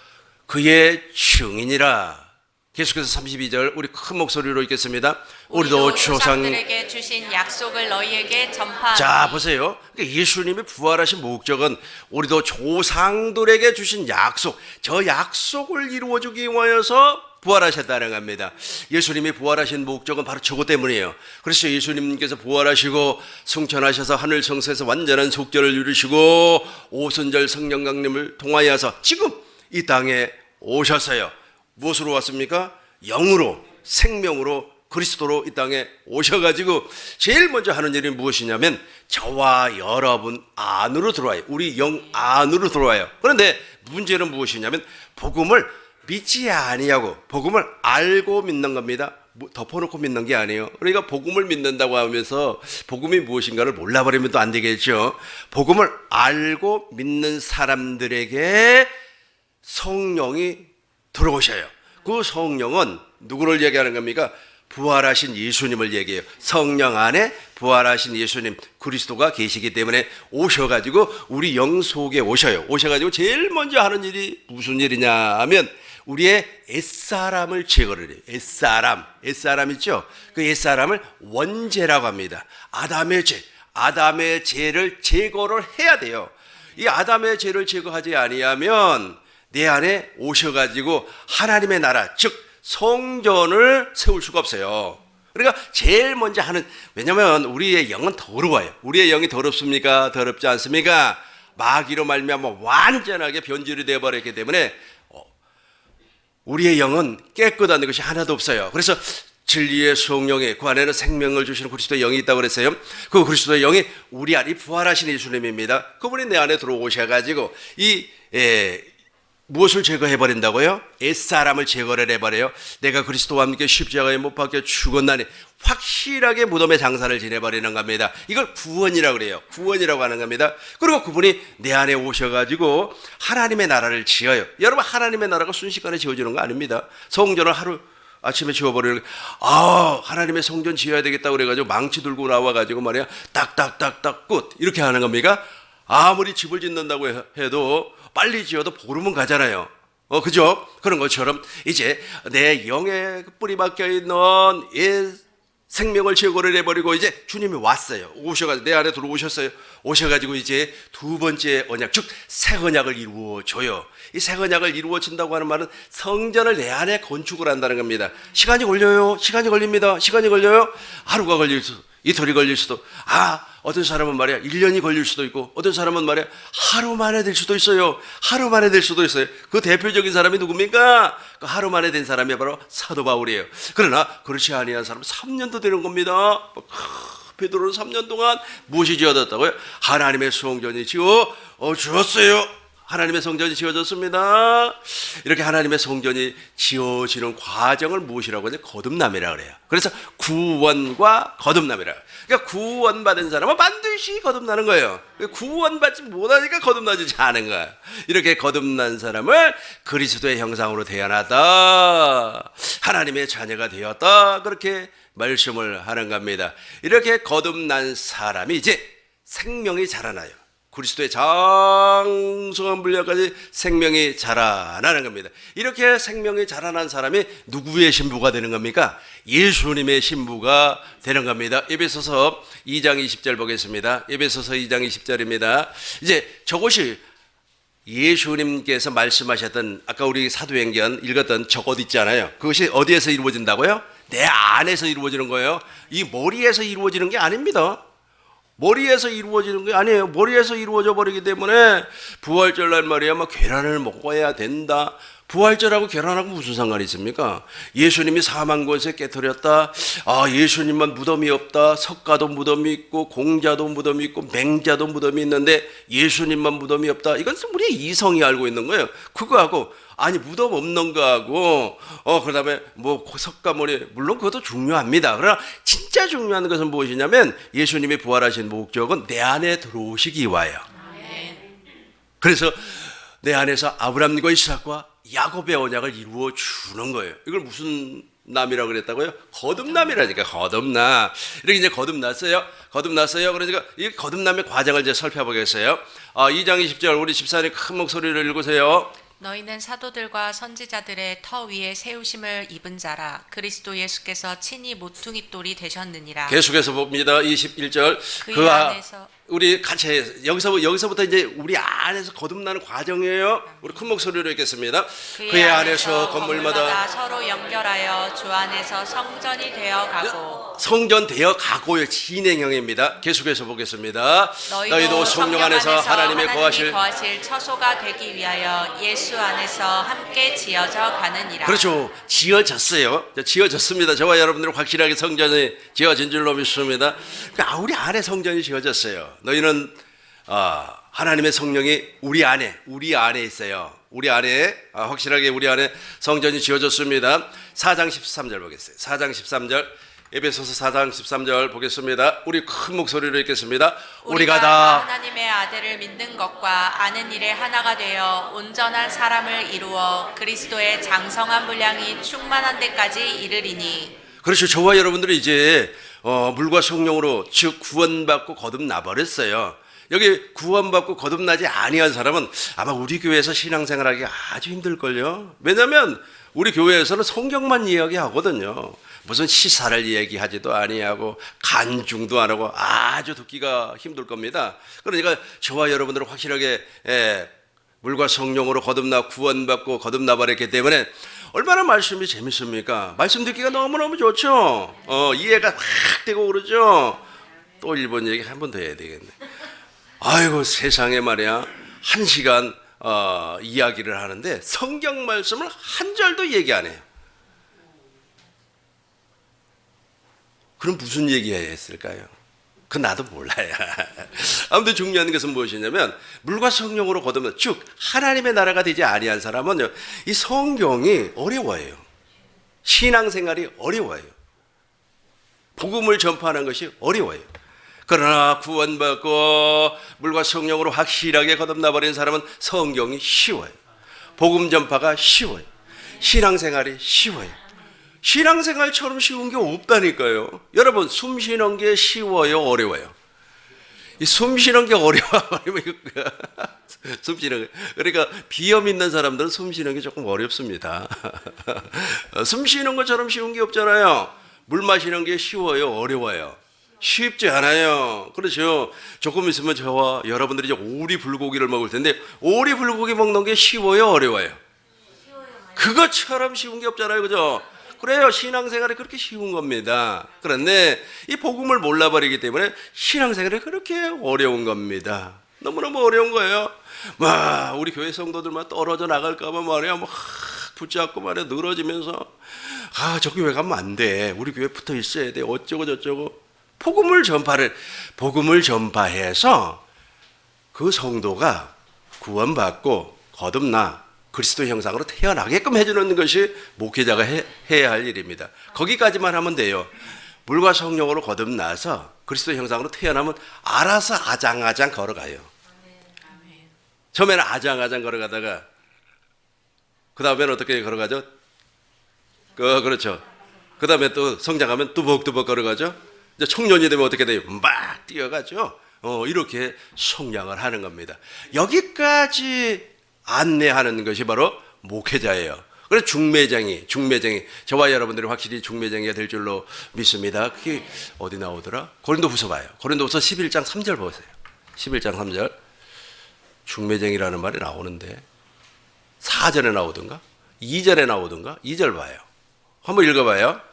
그의 증인이라. 계속해서 32절 우리 큰 목소리로 읽겠습니다. 우리도 우리도 조상. 조상들에게 주신 약속을 너희에게 전파하노니. 자 보세요. 그러니까 예수님이 부활하신 목적은 우리도 조상들에게 주신 약속, 저 약속을 이루어주기 위하여서 부활하셨다는 겁니다. 예수님이 부활하신 목적은 바로 저것 때문이에요. 그래서 예수님께서 부활하시고 승천하셔서 하늘 성소에서 완전한 속죄를 이루시고 오순절 성령 강림을 통하여서 지금 이 땅에 오셨어요. 무엇으로 왔습니까? 영으로, 생명으로, 그리스도로 이 땅에 오셔가지고 제일 먼저 하는 일이 무엇이냐면 저와 여러분 안으로 들어와요. 우리 영 안으로 들어와요. 그런데 문제는 무엇이냐면 복음을 믿지 아니하고 복음을 알고 믿는 겁니다. 덮어놓고 믿는 게 아니에요. 그러니까 복음을 믿는다고 하면서 복음이 무엇인가를 몰라버리면 또 안 되겠죠. 복음을 알고 믿는 사람들에게 성령이 들어오셔요. 그 성령은 누구를 얘기하는 겁니까? 부활하신 예수님을 얘기해요. 성령 안에 부활하신 예수님 그리스도가 계시기 때문에 오셔가지고 우리 영 속에 오셔요. 오셔가지고 제일 먼저 하는 일이 무슨 일이냐 하면 우리의 옛사람을 제거를 해요. 옛사람 있죠? 그 옛사람을 원죄라고 합니다. 아담의 죄를 제거를 해야 돼요. 이 아담의 죄를 제거하지 아니하면 내 안에 오셔가지고 하나님의 나라, 즉 성전을 세울 수가 없어요. 그러니까 제일 먼저 하는, 왜냐하면 우리의 영은 더러워요. 우리의 영이 더럽습니까? 더럽지 않습니까? 마귀로 말미암아 완전하게 변질이 되어버렸기 때문에 우리의 영은 깨끗한 것이 하나도 없어요. 그래서 진리의 성령이 그 안에는 생명을 주시는 그리스도의 영이 있다고 그랬어요. 그 그리스도의 영이 우리 안에 부활하신 예수님입니다. 그분이 내 안에 들어오셔가지고 무엇을 제거해버린다고요? 옛사람을 제거를 해버려요. 내가 그리스도와 함께 십자가에 못 박혀 죽었나니 확실하게 무덤의 장사를 지내버리는 겁니다. 이걸 구원이라고 그래요. 구원이라고 하는 겁니다. 그리고 그분이 내 안에 오셔가지고 하나님의 나라를 지어요. 여러분, 하나님의 나라가 순식간에 지어지는 거 아닙니다. 성전을 하루 아침에 지워버리는, 하나님의 성전 지어야 되겠다고 그래가지고 망치 들고 나와가지고 말이야, 딱딱딱딱 끝. 이렇게 하는 겁니까? 아무리 집을 짓는다고 해도 빨리 지어도 보름은 가잖아요. 그죠? 그런 것처럼 이제 내 영에 뿌리 박혀 있는 옛 생명을 제거를 해버리고 이제 주님이 왔어요. 오셔가지고 내 안에 들어오셨어요. 오셔가지고 이제 두 번째 언약, 즉 새 언약을 이루어줘요. 이 새 언약을 이루어진다고 하는 말은 성전을 내 안에 건축을 한다는 겁니다. 시간이 걸려요. 시간이 걸립니다. 시간이 걸려요. 하루가 걸릴 수도, 이틀이 걸릴 수도, 어떤 사람은 말이야 1년이 걸릴 수도 있고, 어떤 사람은 말이야 하루 만에 될 수도 있어요. 하루 만에 될 수도 있어요. 그 대표적인 사람이 누굽니까? 그 하루 만에 된 사람이 바로 사도 바울이에요. 그러나 그렇지 아니한 사람은 3년도 되는 겁니다. 베드로는 3년 동안 무엇이 지어졌다고요? 하나님의 성전이 지어졌어요. 하나님의 성전이 지어졌습니다. 이렇게 하나님의 성전이 지어지는 과정을 무엇이라고 하냐? 거듭남이라고 그래요. 그래서 구원과 거듭남이라. 그러니까 구원받은 사람은 반드시 거듭나는 거예요. 구원받지 못하니까 거듭나지 않은 거예요. 이렇게 거듭난 사람을 그리스도의 형상으로 태어났다, 하나님의 자녀가 되었다, 그렇게 말씀을 하는 겁니다. 이렇게 거듭난 사람이 이제 생명이 자라나요. 그리스도의 장성한 분량까지 생명이 자라나는 겁니다. 이렇게 생명이 자라난 사람이 누구의 신부가 되는 겁니까? 예수님의 신부가 되는 겁니다. 에베소서 2장 20절 보겠습니다. 에베소서 2장 20절입니다. 이제 저것이 예수님께서 말씀하셨던, 아까 우리 사도행전 읽었던 저것 있잖아요. 그것이 어디에서 이루어진다고요? 내 안에서 이루어지는 거예요. 이 머리에서 이루어지는 게 아닙니다. 머리에서 이루어지는 게 아니에요. 머리에서 이루어져 버리기 때문에 부활절 날 말이야 계란을 먹어야 된다. 부활절하고 계란하고 무슨 상관이 있습니까? 예수님이 사망 권세 깨뜨렸다. 예수님만 무덤이 없다. 석가도 무덤이 있고 공자도 무덤이 있고 맹자도 무덤이 있는데 예수님만 무덤이 없다. 이건 우리 이성이 알고 있는 거예요. 그거하고 무덤 없는 거하고 그다음에 석가모니, 물론 그것도 중요합니다. 그러나 진짜 중요한 것은 무엇이냐면 예수님이 부활하신 목적은 내 안에 들어오시기 위하여. 그래서 내 안에서 아브라함과 이삭과 야곱의 언약을 이루어 주는 거예요. 이걸 무슨 남이라고 그랬다고요? 거듭남이라니까. 거듭남. 이렇게 이제 거듭났어요. 그러니까 이 거듭남의 과정을 이제 살펴보겠어요. 2장 20절 우리 집사님 큰 목소리를 읽으세요. 너희는 사도들과 선지자들의 터 위에 세우심을 입은 자라. 그리스도 예수께서 친히 모퉁이 돌이 되셨느니라. 계속해서 봅니다. 21절. 그 안에서 우리 같이 여기서부터 이제 우리 안에서 거듭나는 과정이에요. 우리 큰 목소리로 읽겠습니다. 그의 안에서 건물마다 서로 연결하여 주 안에서 성전이 되어 가고 성전 되어 가고의 진행형입니다. 계속해서 보겠습니다. 너희도 성령 안에서 하나님의 거하실 처소가 되기 위하여 예수 안에서 함께 지어져 가느니라. 그렇죠. 지어졌어요. 지어졌습니다. 저와 여러분들은 확실하게 성전이 지어진 줄로 믿습니다. 그러니까 우리 안에 성전이 지어졌어요. 너희는 하나님의 성령이 우리 안에 있어요. 우리 안에 확실하게 우리 안에 성전이 지어졌습니다. 4장 13절 보겠어요. 4장 13절 에베소서 4장 13절 보겠습니다. 우리 큰 목소리로 읽겠습니다. 우리가 다 하나님의 아들을 믿는 것과 아는 일에 하나가 되어 온전한 사람을 이루어 그리스도의 장성한 분량이 충만한 데까지 이르리니. 그렇죠. 저와 여러분들이 이제 물과 성령으로 즉 구원받고 거듭나 버렸어요. 여기 구원받고 거듭나지 아니한 사람은 아마 우리 교회에서 신앙생활하기 아주 힘들걸요. 왜냐하면 우리 교회에서는 성경만 이야기하거든요. 무슨 시사를 얘기하지도 아니하고 간증도 안 하고 아주 듣기가 힘들 겁니다. 그러니까 저와 여러분들은 확실하게 물과 성령으로 거듭나 구원받고 거듭나 버렸기 때문에 얼마나 말씀이 재밌습니까? 말씀 듣기가 너무너무 좋죠. 이해가 확 되고 그러죠. 또 일본 얘기 한 번 더 해야 되겠네. 아이고 세상에 말이야. 1시간 이야기를 하는데 성경 말씀을 한 절도 얘기 안 해요. 그럼 무슨 얘기해야 했을까요? 그건 나도 몰라요. 아무튼 중요한 것은 무엇이냐면 물과 성령으로 거듭나 쭉 하나님의 나라가 되지 아니한 사람은요, 이 성경이 어려워요. 신앙생활이 어려워요. 복음을 전파하는 것이 어려워요. 그러나 구원받고 물과 성령으로 확실하게 거듭나 버린 사람은 성경이 쉬워요. 복음 전파가 쉬워요. 신앙생활이 쉬워요. 신앙생활처럼 쉬운 게 없다니까요. 여러분, 숨 쉬는 게 쉬워요, 어려워요? 이 숨 쉬는 게 숨 쉬는 게. 그러니까 비염 있는 사람들은 숨 쉬는 게 조금 어렵습니다. 숨 쉬는 것처럼 쉬운 게 없잖아요. 물 마시는 게 쉬워요, 어려워요? 쉽지 않아요. 그렇죠. 조금 있으면 저와 여러분들이 이제 오리 불고기를 먹을 텐데 오리 불고기 먹는 게 쉬워요, 어려워요? 그것처럼 쉬운 게 없잖아요, 그죠? 그래요. 신앙생활이 그렇게 쉬운 겁니다. 그런데 이 복음을 몰라버리기 때문에 신앙생활이 그렇게 어려운 겁니다. 너무너무 어려운 거예요. 우리 교회 성도들만 떨어져 나갈까봐 말이야, 붙잡고 말이야, 늘어지면서 저 교회 가면 안 돼. 우리 교회 붙어 있어야 돼. 어쩌고 저쩌고. 복음을 전파해서 그 성도가 구원받고 거듭나 그리스도 형상으로 태어나게끔 해주는 것이 목회자가 해야 할 일입니다. 거기까지만 하면 돼요. 물과 성령으로 거듭나서 그리스도 형상으로 태어나면 알아서 아장아장 걸어가요. 처음에는 아장아장 걸어가다가 그 다음에는 어떻게 걸어가죠? 그렇죠. 그 다음에 또 성장하면 뚜벅뚜벅 걸어가죠. 이제 청년이 되면 어떻게 돼요? 막 뛰어가죠. 이렇게 성장을 하는 겁니다. 여기까지 안내하는 것이 바로 목회자예요. 그래서 중매쟁이 저와 여러분들이 확실히 중매쟁이가 될 줄로 믿습니다. 그게 어디 나오더라? 고린도후서 봐요. 고린도후서 11장 3절 보세요. 11장 3절 중매쟁이라는 말이 나오는데 4절에 나오든가 2절에 나오든가 2절 봐요. 한번 읽어봐요.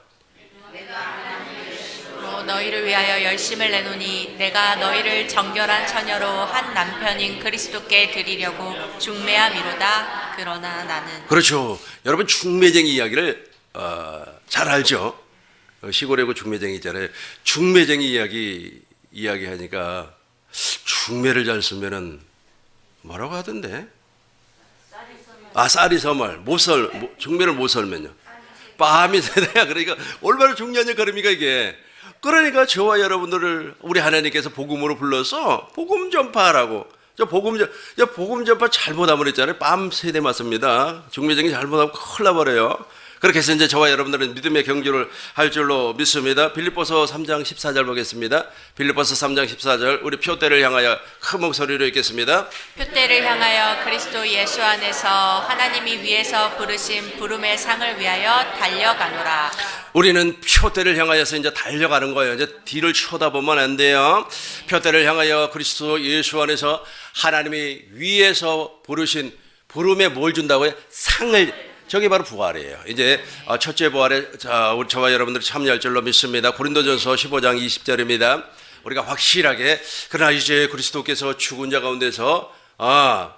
너희를 위하여 열심을 내노니 내가 너희를 정결한 처녀로 한 남편인 그리스도께 드리려고 중매함이로다. 그러나 나는. 그렇죠. 여러분 중매쟁이 이야기를 잘 알죠. 시골에 그 중매쟁이 있잖아요. 중매쟁이 이야기하니까 중매를 잘 쓰면은 뭐라고 하던데? 쌀이 서말 중매를 못 설면요. 빰이 세대야. 그러니까 얼마나 중요한 역할입니까 이게. 그러니까 저와 여러분들을 우리 하나님께서 복음으로 불러서 복음 전파하라고. 복음 전파 잘못하면 있잖아요. 빰 세대 맞습니다. 중매쟁이 잘못하면 큰일 나버려요. 그렇게 해서 이제 저와 여러분들은 믿음의 경주를 할 줄로 믿습니다. 빌립보서 3장 14절 보겠습니다. 빌립보서 3장 14절 우리 표대를 향하여 큰 목소리로 읽겠습니다. 표대를 향하여 그리스도 예수 안에서 하나님이 위에서 부르신 부름의 상을 위하여 달려가노라. 우리는 표대를 향하여서 이제 달려가는 거예요. 이제 뒤를 쳐다보면 안 돼요. 표대를 향하여 그리스도 예수 안에서 하나님이 위에서 부르신 부름에 뭘 준다고요? 상을. 저게 바로 부활이에요. 이제 첫째 부활에 우리 저와 여러분들이 참여할 줄로 믿습니다. 고린도전서 15장 20절입니다. 우리가 확실하게 그러나 이제 그리스도께서 죽은 자 가운데서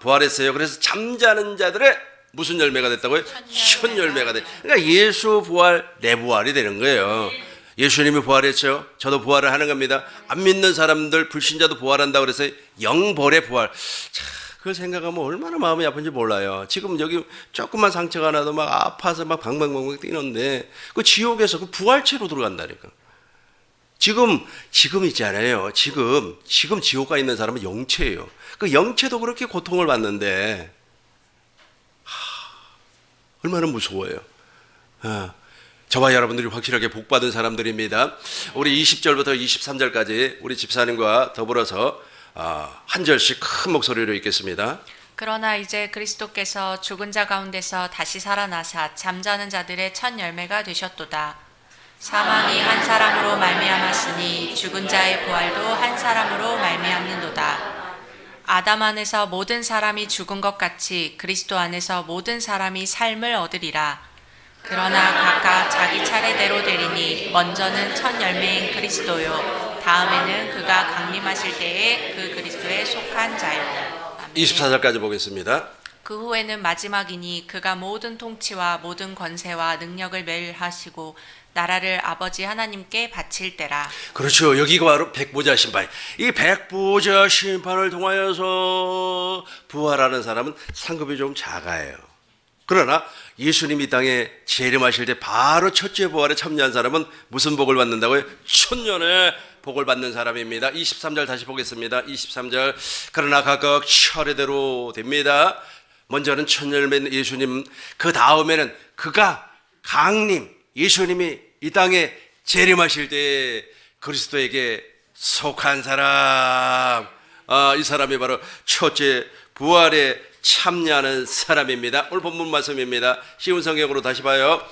부활했어요. 그래서 잠자는 자들의 무슨 열매가 됐다고요? 첫 열매가 돼. 그러니까 예수 부활, 내 부활이 되는 거예요. 예수님이 부활했죠. 저도 부활을 하는 겁니다. 안 믿는 사람들, 불신자도 부활한다고 그래서 영벌의 부활. 참, 그걸 생각하면 얼마나 마음이 아픈지 몰라요. 지금 여기 조금만 상처가 나도 막 아파서 막 방방방방 뛰는데 그 지옥에서 그 부활체로 들어간다니까. 지금 있잖아요. 지금 지옥 가 있는 사람은 영체예요. 그 영체도 그렇게 고통을 받는데 얼마나 무서워요. 저와 여러분들이 확실하게 복받은 사람들입니다. 우리 20절부터 23절까지 우리 집사님과 더불어서 한 절씩 큰 목소리로 읽겠습니다. 그러나 이제 그리스도께서 죽은 자 가운데서 다시 살아나사 잠자는 자들의 첫 열매가 되셨도다. 사망이 한 사람으로 말미암았으니 죽은 자의 부활도 한 사람으로 말미암는도다. 아담 안에서 모든 사람이 죽은 것 같이 그리스도 안에서 모든 사람이 삶을 얻으리라. 그러나 각각 자기 차례대로 되리니 먼저는 첫 열매인 그리스도요 다음에는 그가 강림하실 때에 그 그리스도에 속한 자요. 24절까지 보겠습니다. 그 후에는 마지막이니 그가 모든 통치와 모든 권세와 능력을 멸하시고 나라를 아버지 하나님께 바칠 때라. 그렇죠. 여기가 바로 백보자 심판. 이 백보자 심판을 통하여서 부활하는 사람은 상급이 좀 작아요. 그러나 예수님이 이 땅에 재림하실 때 바로 첫째 부활에 참여한 사람은 무슨 복을 받는다고요? 천년의 복을 받는 사람입니다. 23절 다시 보겠습니다. 23절 그러나 각각 차례대로 됩니다. 먼저는 첫 열매는 예수님, 그 다음에는 그가 강림, 예수님이 이 땅에 재림하실 때 그리스도에게 속한 사람, 이 사람이 바로 첫째 부활에 참여하는 사람입니다. 오늘 본문 말씀입니다. 쉬운 성경으로 다시 봐요.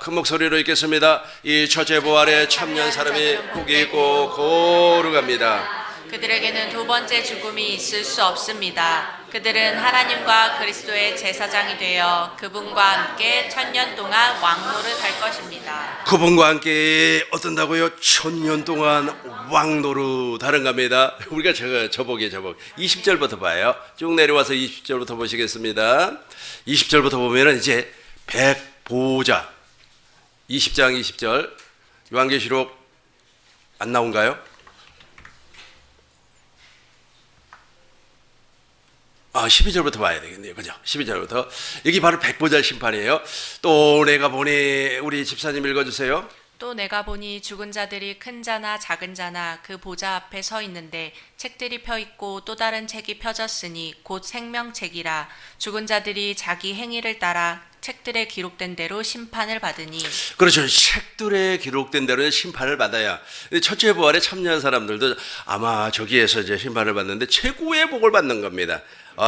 큰 목소리로 읽겠습니다. 이 첫째 부활에 참여한 사람이 복이 있고 거룩합니다. 그들에게는 두 번째 죽음이 있을 수 없습니다. 그들은 하나님과 그리스도의 제사장이 되어 그분과 함께 천년 동안 왕노릇 할 것입니다. 그분과 함께 어떤다고요? 천년 동안 왕노릇 하는 겁니다. 우리가 저복 20절부터 봐요. 쭉 내려와서 20절부터 보시겠습니다. 20절부터 보면은 이제 백보자 20장 20절 요한계시록 안 나온가요? 12절부터 봐야 되겠네요. 그죠? 12절부터. 여기 바로 백보자 심판이에요. 또 내가 보니 우리 집사님 읽어주세요. 또 내가 보니 죽은 자들이 큰 자나 작은 자나 그 보좌 앞에 서 있는데 책들이 펴 있고 또 다른 책이 펴졌으니 곧 생명책이라. 죽은 자들이 자기 행위를 따라 책들에 기록된 대로 심판을 받으니. 그렇죠. 책들에 기록된 대로 심판을 받아야. 첫째 부활에 참여한 사람들도 아마 저기에서 이제 심판을 받는데 최고의 복을 받는 겁니다.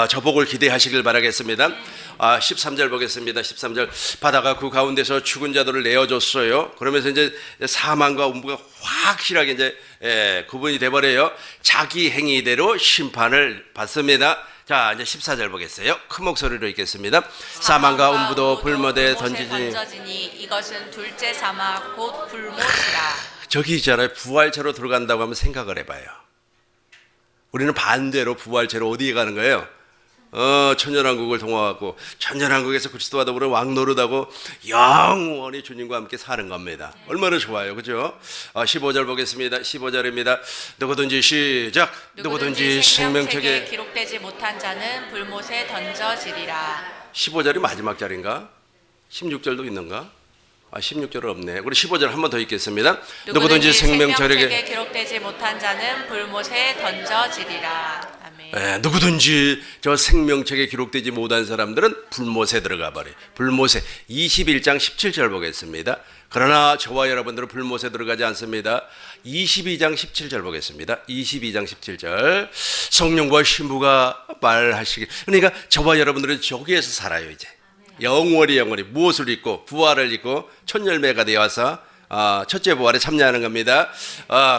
저 복을 기대하시길 바라겠습니다. 13절 보겠습니다. 13절 바다가 그 가운데서 죽은 자들을 내어줬어요. 그러면서 이제 사망과 음부가 확실하게 이제 구분이 돼버려요. 자기 행위대로 심판을 받습니다. 자, 이제 14절 보겠어요. 큰 목소리로 읽겠습니다. 사망과 음부도 불못에 던지니 이것은 둘째 사막 곧 불못이라. 저기 있잖아요. 부활체로 들어간다고 하면 생각을 해봐요. 우리는 반대로 부활체로 어디에 가는 거예요? 천년왕국을 통과하고 천년왕국에서 그리스도와 더불어 왕노릇하고 영원히 주님과 함께 사는 겁니다. 얼마나 좋아요, 그죠? 15절 보겠습니다. 15절입니다. 누구든지 시작. 누구든지 생명책에 기록되지 못한 자는 불못에 던져지리라. 15절이 마지막 절인가? 16절도 있는가? 16절은 없네. 우리 15절 한 번 더 읽겠습니다. 누구든지 생명책에 기록되지 못한 자는 불못에 던져지리라. 아멘. 누구든지 저 생명책에 기록되지 못한 사람들은 불못에 들어가 버려. 불못에 21장 17절 보겠습니다. 그러나 저와 여러분들은 불못에 들어가지 않습니다. 22장 17절 보겠습니다. 22장 17절 성령과 신부가 말하시기, 그러니까 저와 여러분들은 저기에서 살아요. 이제 영원히 무엇을 입고 부활을 입고 첫 열매가 되어서 첫째 부활에 참여하는 겁니다.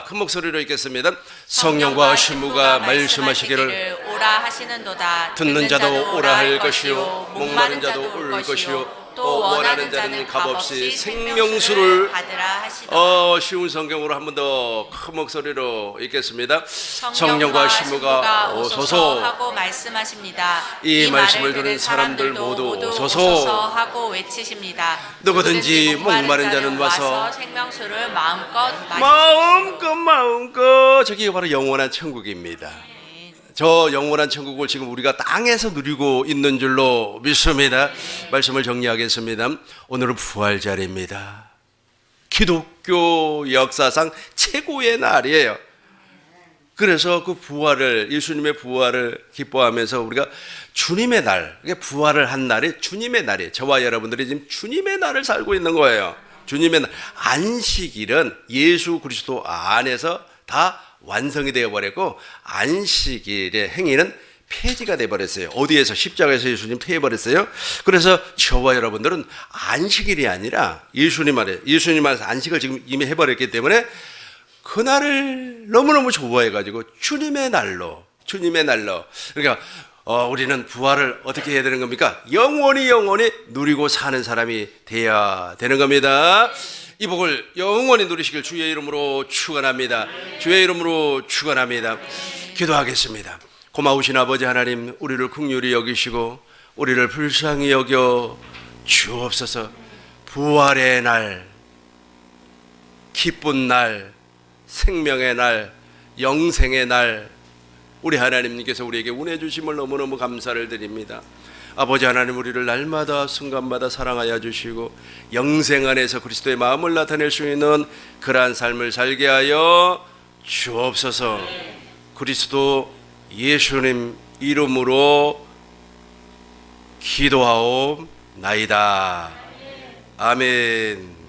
큰 목소리로 읽겠습니다. 성령과 신부가 말씀하시기를 오라 하시는도다. 듣는 자도 오라 할 것이요 목마른 자도 올 것이요 또 원하는 자는 값없이 생명수를 받으라 하시도다. 쉬운 성경으로 한 번 더 큰 목소리로 읽겠습니다. 성령과 신부가 오소서 하고 말씀하십니다. 이 말씀을 들은 사람들 모두 오소서 하고 외치십니다. 누구든지 목마른 자는 와서 생명수를 마음껏 저기 바로 영원한 천국입니다. 저 영원한 천국을 지금 우리가 땅에서 누리고 있는 줄로 믿습니다. 말씀을 정리하겠습니다. 오늘은 부활절입니다. 기독교 역사상 최고의 날이에요. 그래서 그 부활을, 예수님의 부활을 기뻐하면서 우리가 주님의 날, 부활을 한 날이 주님의 날이에요. 저와 여러분들이 지금 주님의 날을 살고 있는 거예요. 주님의 날. 안식일은 예수 그리스도 안에서 다 완성이 되어버렸고, 안식일의 행위는 폐지가 되어버렸어요. 어디에서? 십자가에서 예수님 폐해버렸어요. 그래서 저와 여러분들은 안식일이 아니라 예수님 안에서 안식을 지금 이미 해버렸기 때문에 그날을 너무너무 좋아해가지고 주님의 날로. 그러니까 우리는 부활을 어떻게 해야 되는 겁니까? 영원히 누리고 사는 사람이 돼야 되는 겁니다. 이 복을 영원히 누리시길 주의 이름으로 축원합니다. 주의 이름으로 축원합니다. 기도하겠습니다. 고마우신 아버지 하나님, 우리를 긍휼히 여기시고 우리를 불쌍히 여겨 주옵소서. 부활의 날, 기쁜 날, 생명의 날, 영생의 날, 우리 하나님께서 우리에게 운해 주심을 너무너무 감사를 드립니다. 아버지 하나님, 우리를 날마다 순간마다 사랑하여 주시고 영생 안에서 그리스도의 마음을 나타낼 수 있는 그러한 삶을 살게 하여 주옵소서. 그리스도 예수님 이름으로 기도하옵나이다. 아멘.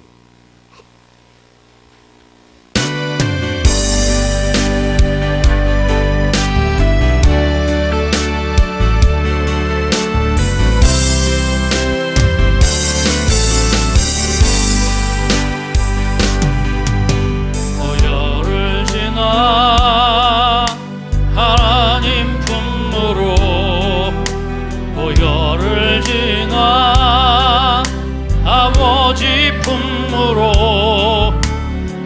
하나님 품으로 보혈을 지나 아버지 품으로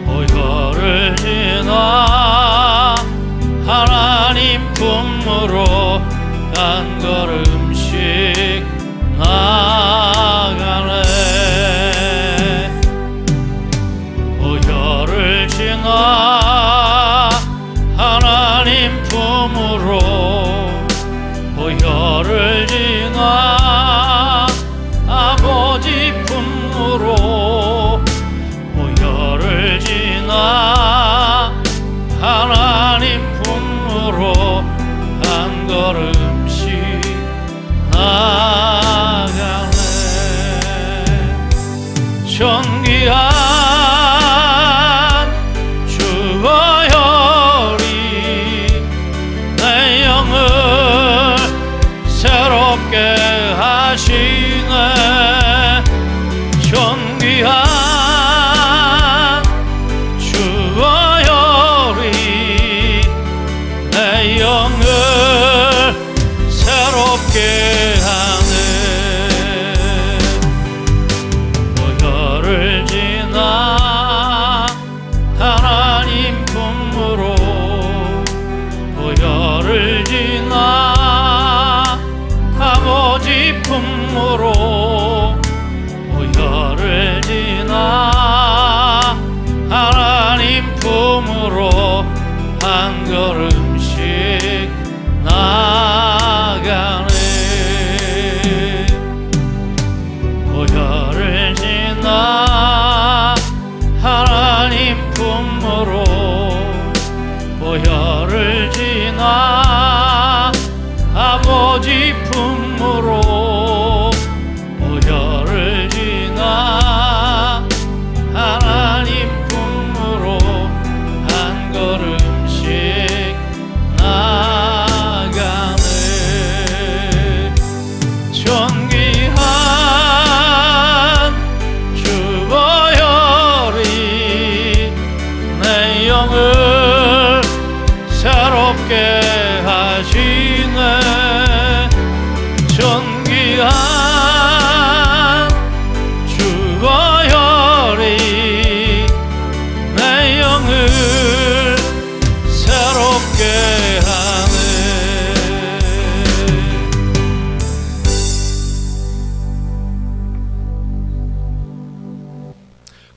보혈을 지나 하나님 품으로 한 걸음씩 나가네. 보혈을 지나 하나님 품으로 보혈을 지나 아버지 품으로 보혈을 지나 하나님 품으로 한 걸음씩 나가네. 존귀한 주보혈이 내 영을 새롭게 하시네. 존귀한 주보혈이 내 영을 새롭게 하네. 보혈을 지나 하나님 품으로 보혈을 지나 아버지 품으로 보혈을 지나 하나님 품으로 한 걸음씩 나가네. 보혈을 지나 하나님 품으로 보혈을 지나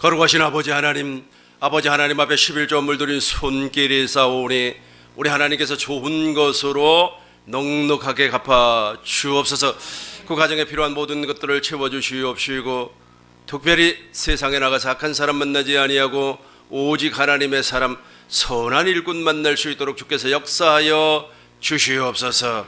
거룩하신 아버지 하나님 앞에 11조 물들인 손길이 싸우니 우리 하나님께서 좋은 것으로 넉넉하게 갚아 주옵소서. 그 가정에 필요한 모든 것들을 채워주시옵시고 특별히 세상에 나가서 악한 사람 만나지 아니하고 오직 하나님의 사람 선한 일꾼 만날 수 있도록 주께서 역사하여 주시옵소서.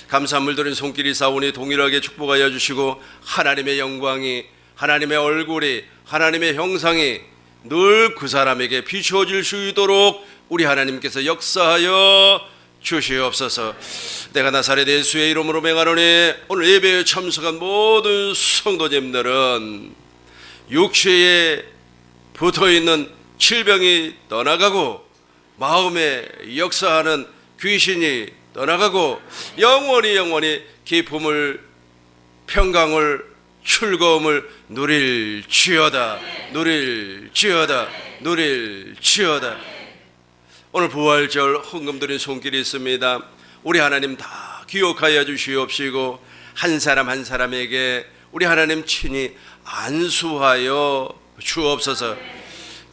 감사한 물들인 손길이 싸우니 동일하게 축복하여 주시고 하나님의 영광이, 하나님의 얼굴이, 하나님의 형상이 늘 그 사람에게 비추어질 수 있도록 우리 하나님께서 역사하여 주시옵소서. 내가 나사렛 예수의 이름으로 맹하노니 오늘 예배에 참석한 모든 성도님들은 육체에 붙어있는 질병이 떠나가고 마음에 역사하는 귀신이 떠나가고 영원히 기쁨을, 평강을, 즐거움을 누릴지어다. 오늘 부활절 헌금드린 손길이 있습니다. 우리 하나님 다 기억하여 주시옵시고 한 사람 한 사람에게 우리 하나님 친히 안수하여 주옵소서.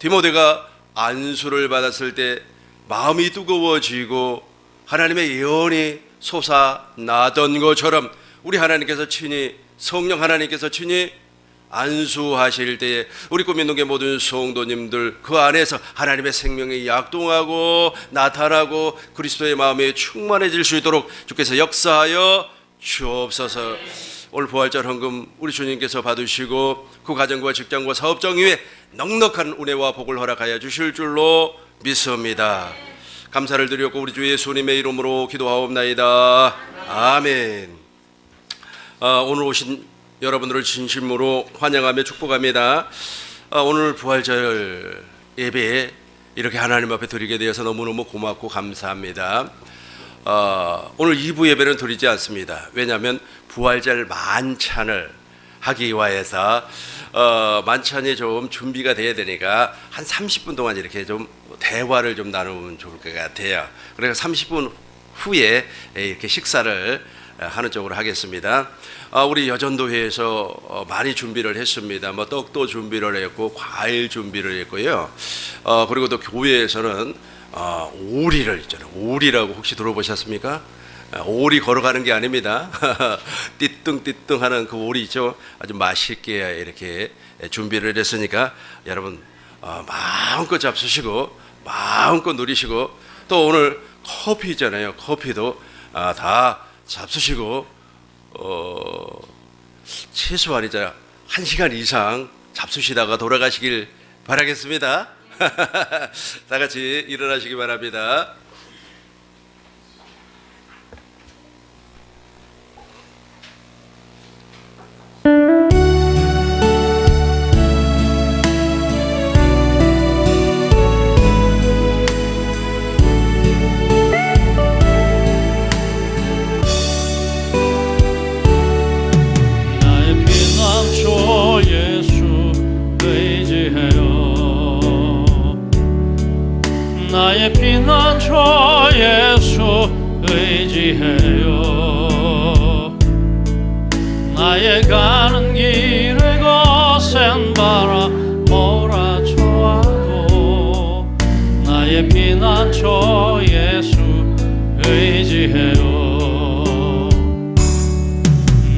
디모데가 안수를 받았을 때 마음이 뜨거워지고 하나님의 예언이 솟아나던 것처럼 우리 하나님께서 친히, 성령 하나님께서 친히 안수하실 때에 우리 꿈있는 게 모든 성도님들 그 안에서 하나님의 생명이 약동하고 나타나고 그리스도의 마음에 충만해질 수 있도록 주께서 역사하여 주옵소서. 오늘 부활절 헌금 우리 주님께서 받으시고 그 가정과 직장과 사업장 위에 넉넉한 은혜와 복을 허락하여 주실 줄로 믿습니다. 감사를 드렸고 우리 주 예수님의 이름으로 기도하옵나이다. 아멘. 오늘 오신 여러분들을 진심으로 환영하며 축복합니다. 오늘 부활절 예배에 이렇게 하나님 앞에 드리게 되어서 너무너무 고맙고 감사합니다. 오늘 2부 예배는 드리지 않습니다. 왜냐하면 부활절 만찬을 하기 위해서 만찬이 좀 준비가 돼야 되니까 한 30분 동안 이렇게 좀 대화를 좀 나누면 좋을 것 같아요. 그래서 30분 후에 이렇게 식사를 하는 쪽으로 하겠습니다. 우리 여전도회에서 많이 준비를 했습니다. 뭐 떡도 준비를 했고 과일 준비를 했고요. 그리고 또 교회에서는 오리를 있잖아요. 오리라고 혹시 들어보셨습니까? 오리 걸어가는 게 아닙니다. 띠뚱띠뚱하는 그 오리 있죠. 아주 맛있게 이렇게 준비를 했으니까 여러분 마음껏 잡수시고 마음껏 누리시고 또 오늘 커피 있잖아요. 커피도 다 잡수시고 최소한 이제 1시간 이상 잡수시다가 돌아가시길 바라겠습니다. 다 같이 일어나시기 바랍니다. 나의 피난처 예수 의지해요. 나의 가는 길에 거센 바람 몰아쳐와도 나의 피난처 예수 의지해요.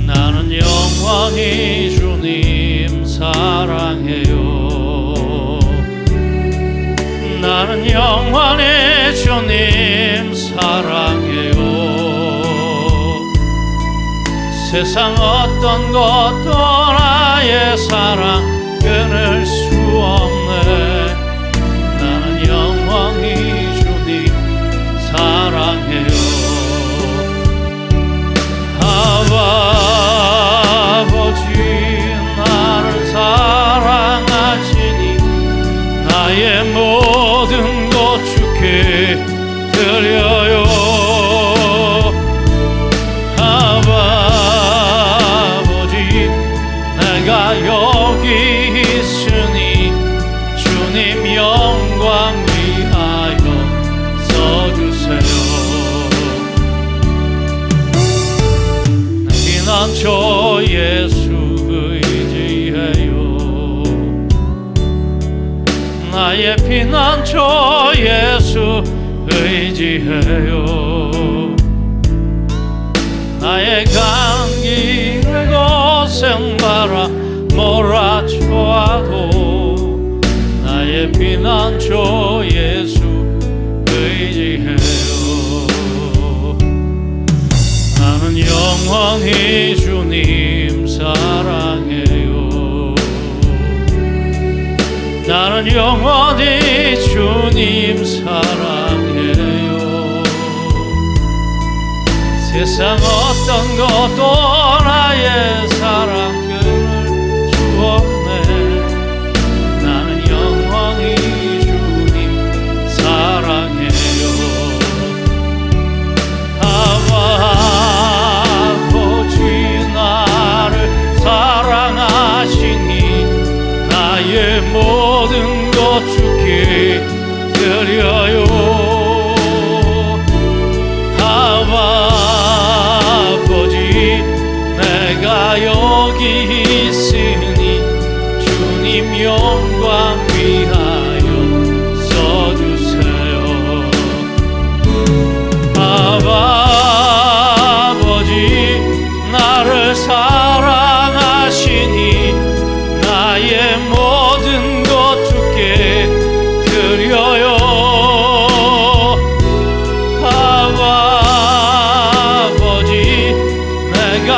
나는 영원히 주님 사랑해요. 나는 영원히 주님 사랑해요. 세상 어떤 것도 나의 사랑 끊을 수 없네. 나는 영원히 주님 사랑해요. 아버지 나를 사랑하시니 나의 모든 것 주께 드려요. 아버지 내가 여기 있으니 주님 영광 위하여 써주세요. 피난처 예수 의지해요. 나의 피난처 예수 의지해요. 나의 감기를 거센 바람 몰아쳐도 나의 피난처 예수 의지해요. 나는 영원히 주님 사랑해요. 나는 영원히 주님 사랑해요. 세상 어떤 것도 나의 사랑을 주었네. 나는 영원히 주님 사랑해요. 아버지 나를 사랑하시니 나의 모든 것 주께 드려요. 아버지 내가 여기 있으니 주님 영광 위하여 써주세요. 아버지 나를 사랑하시니 나의 모든 것 주께 드려요. 아버지 내가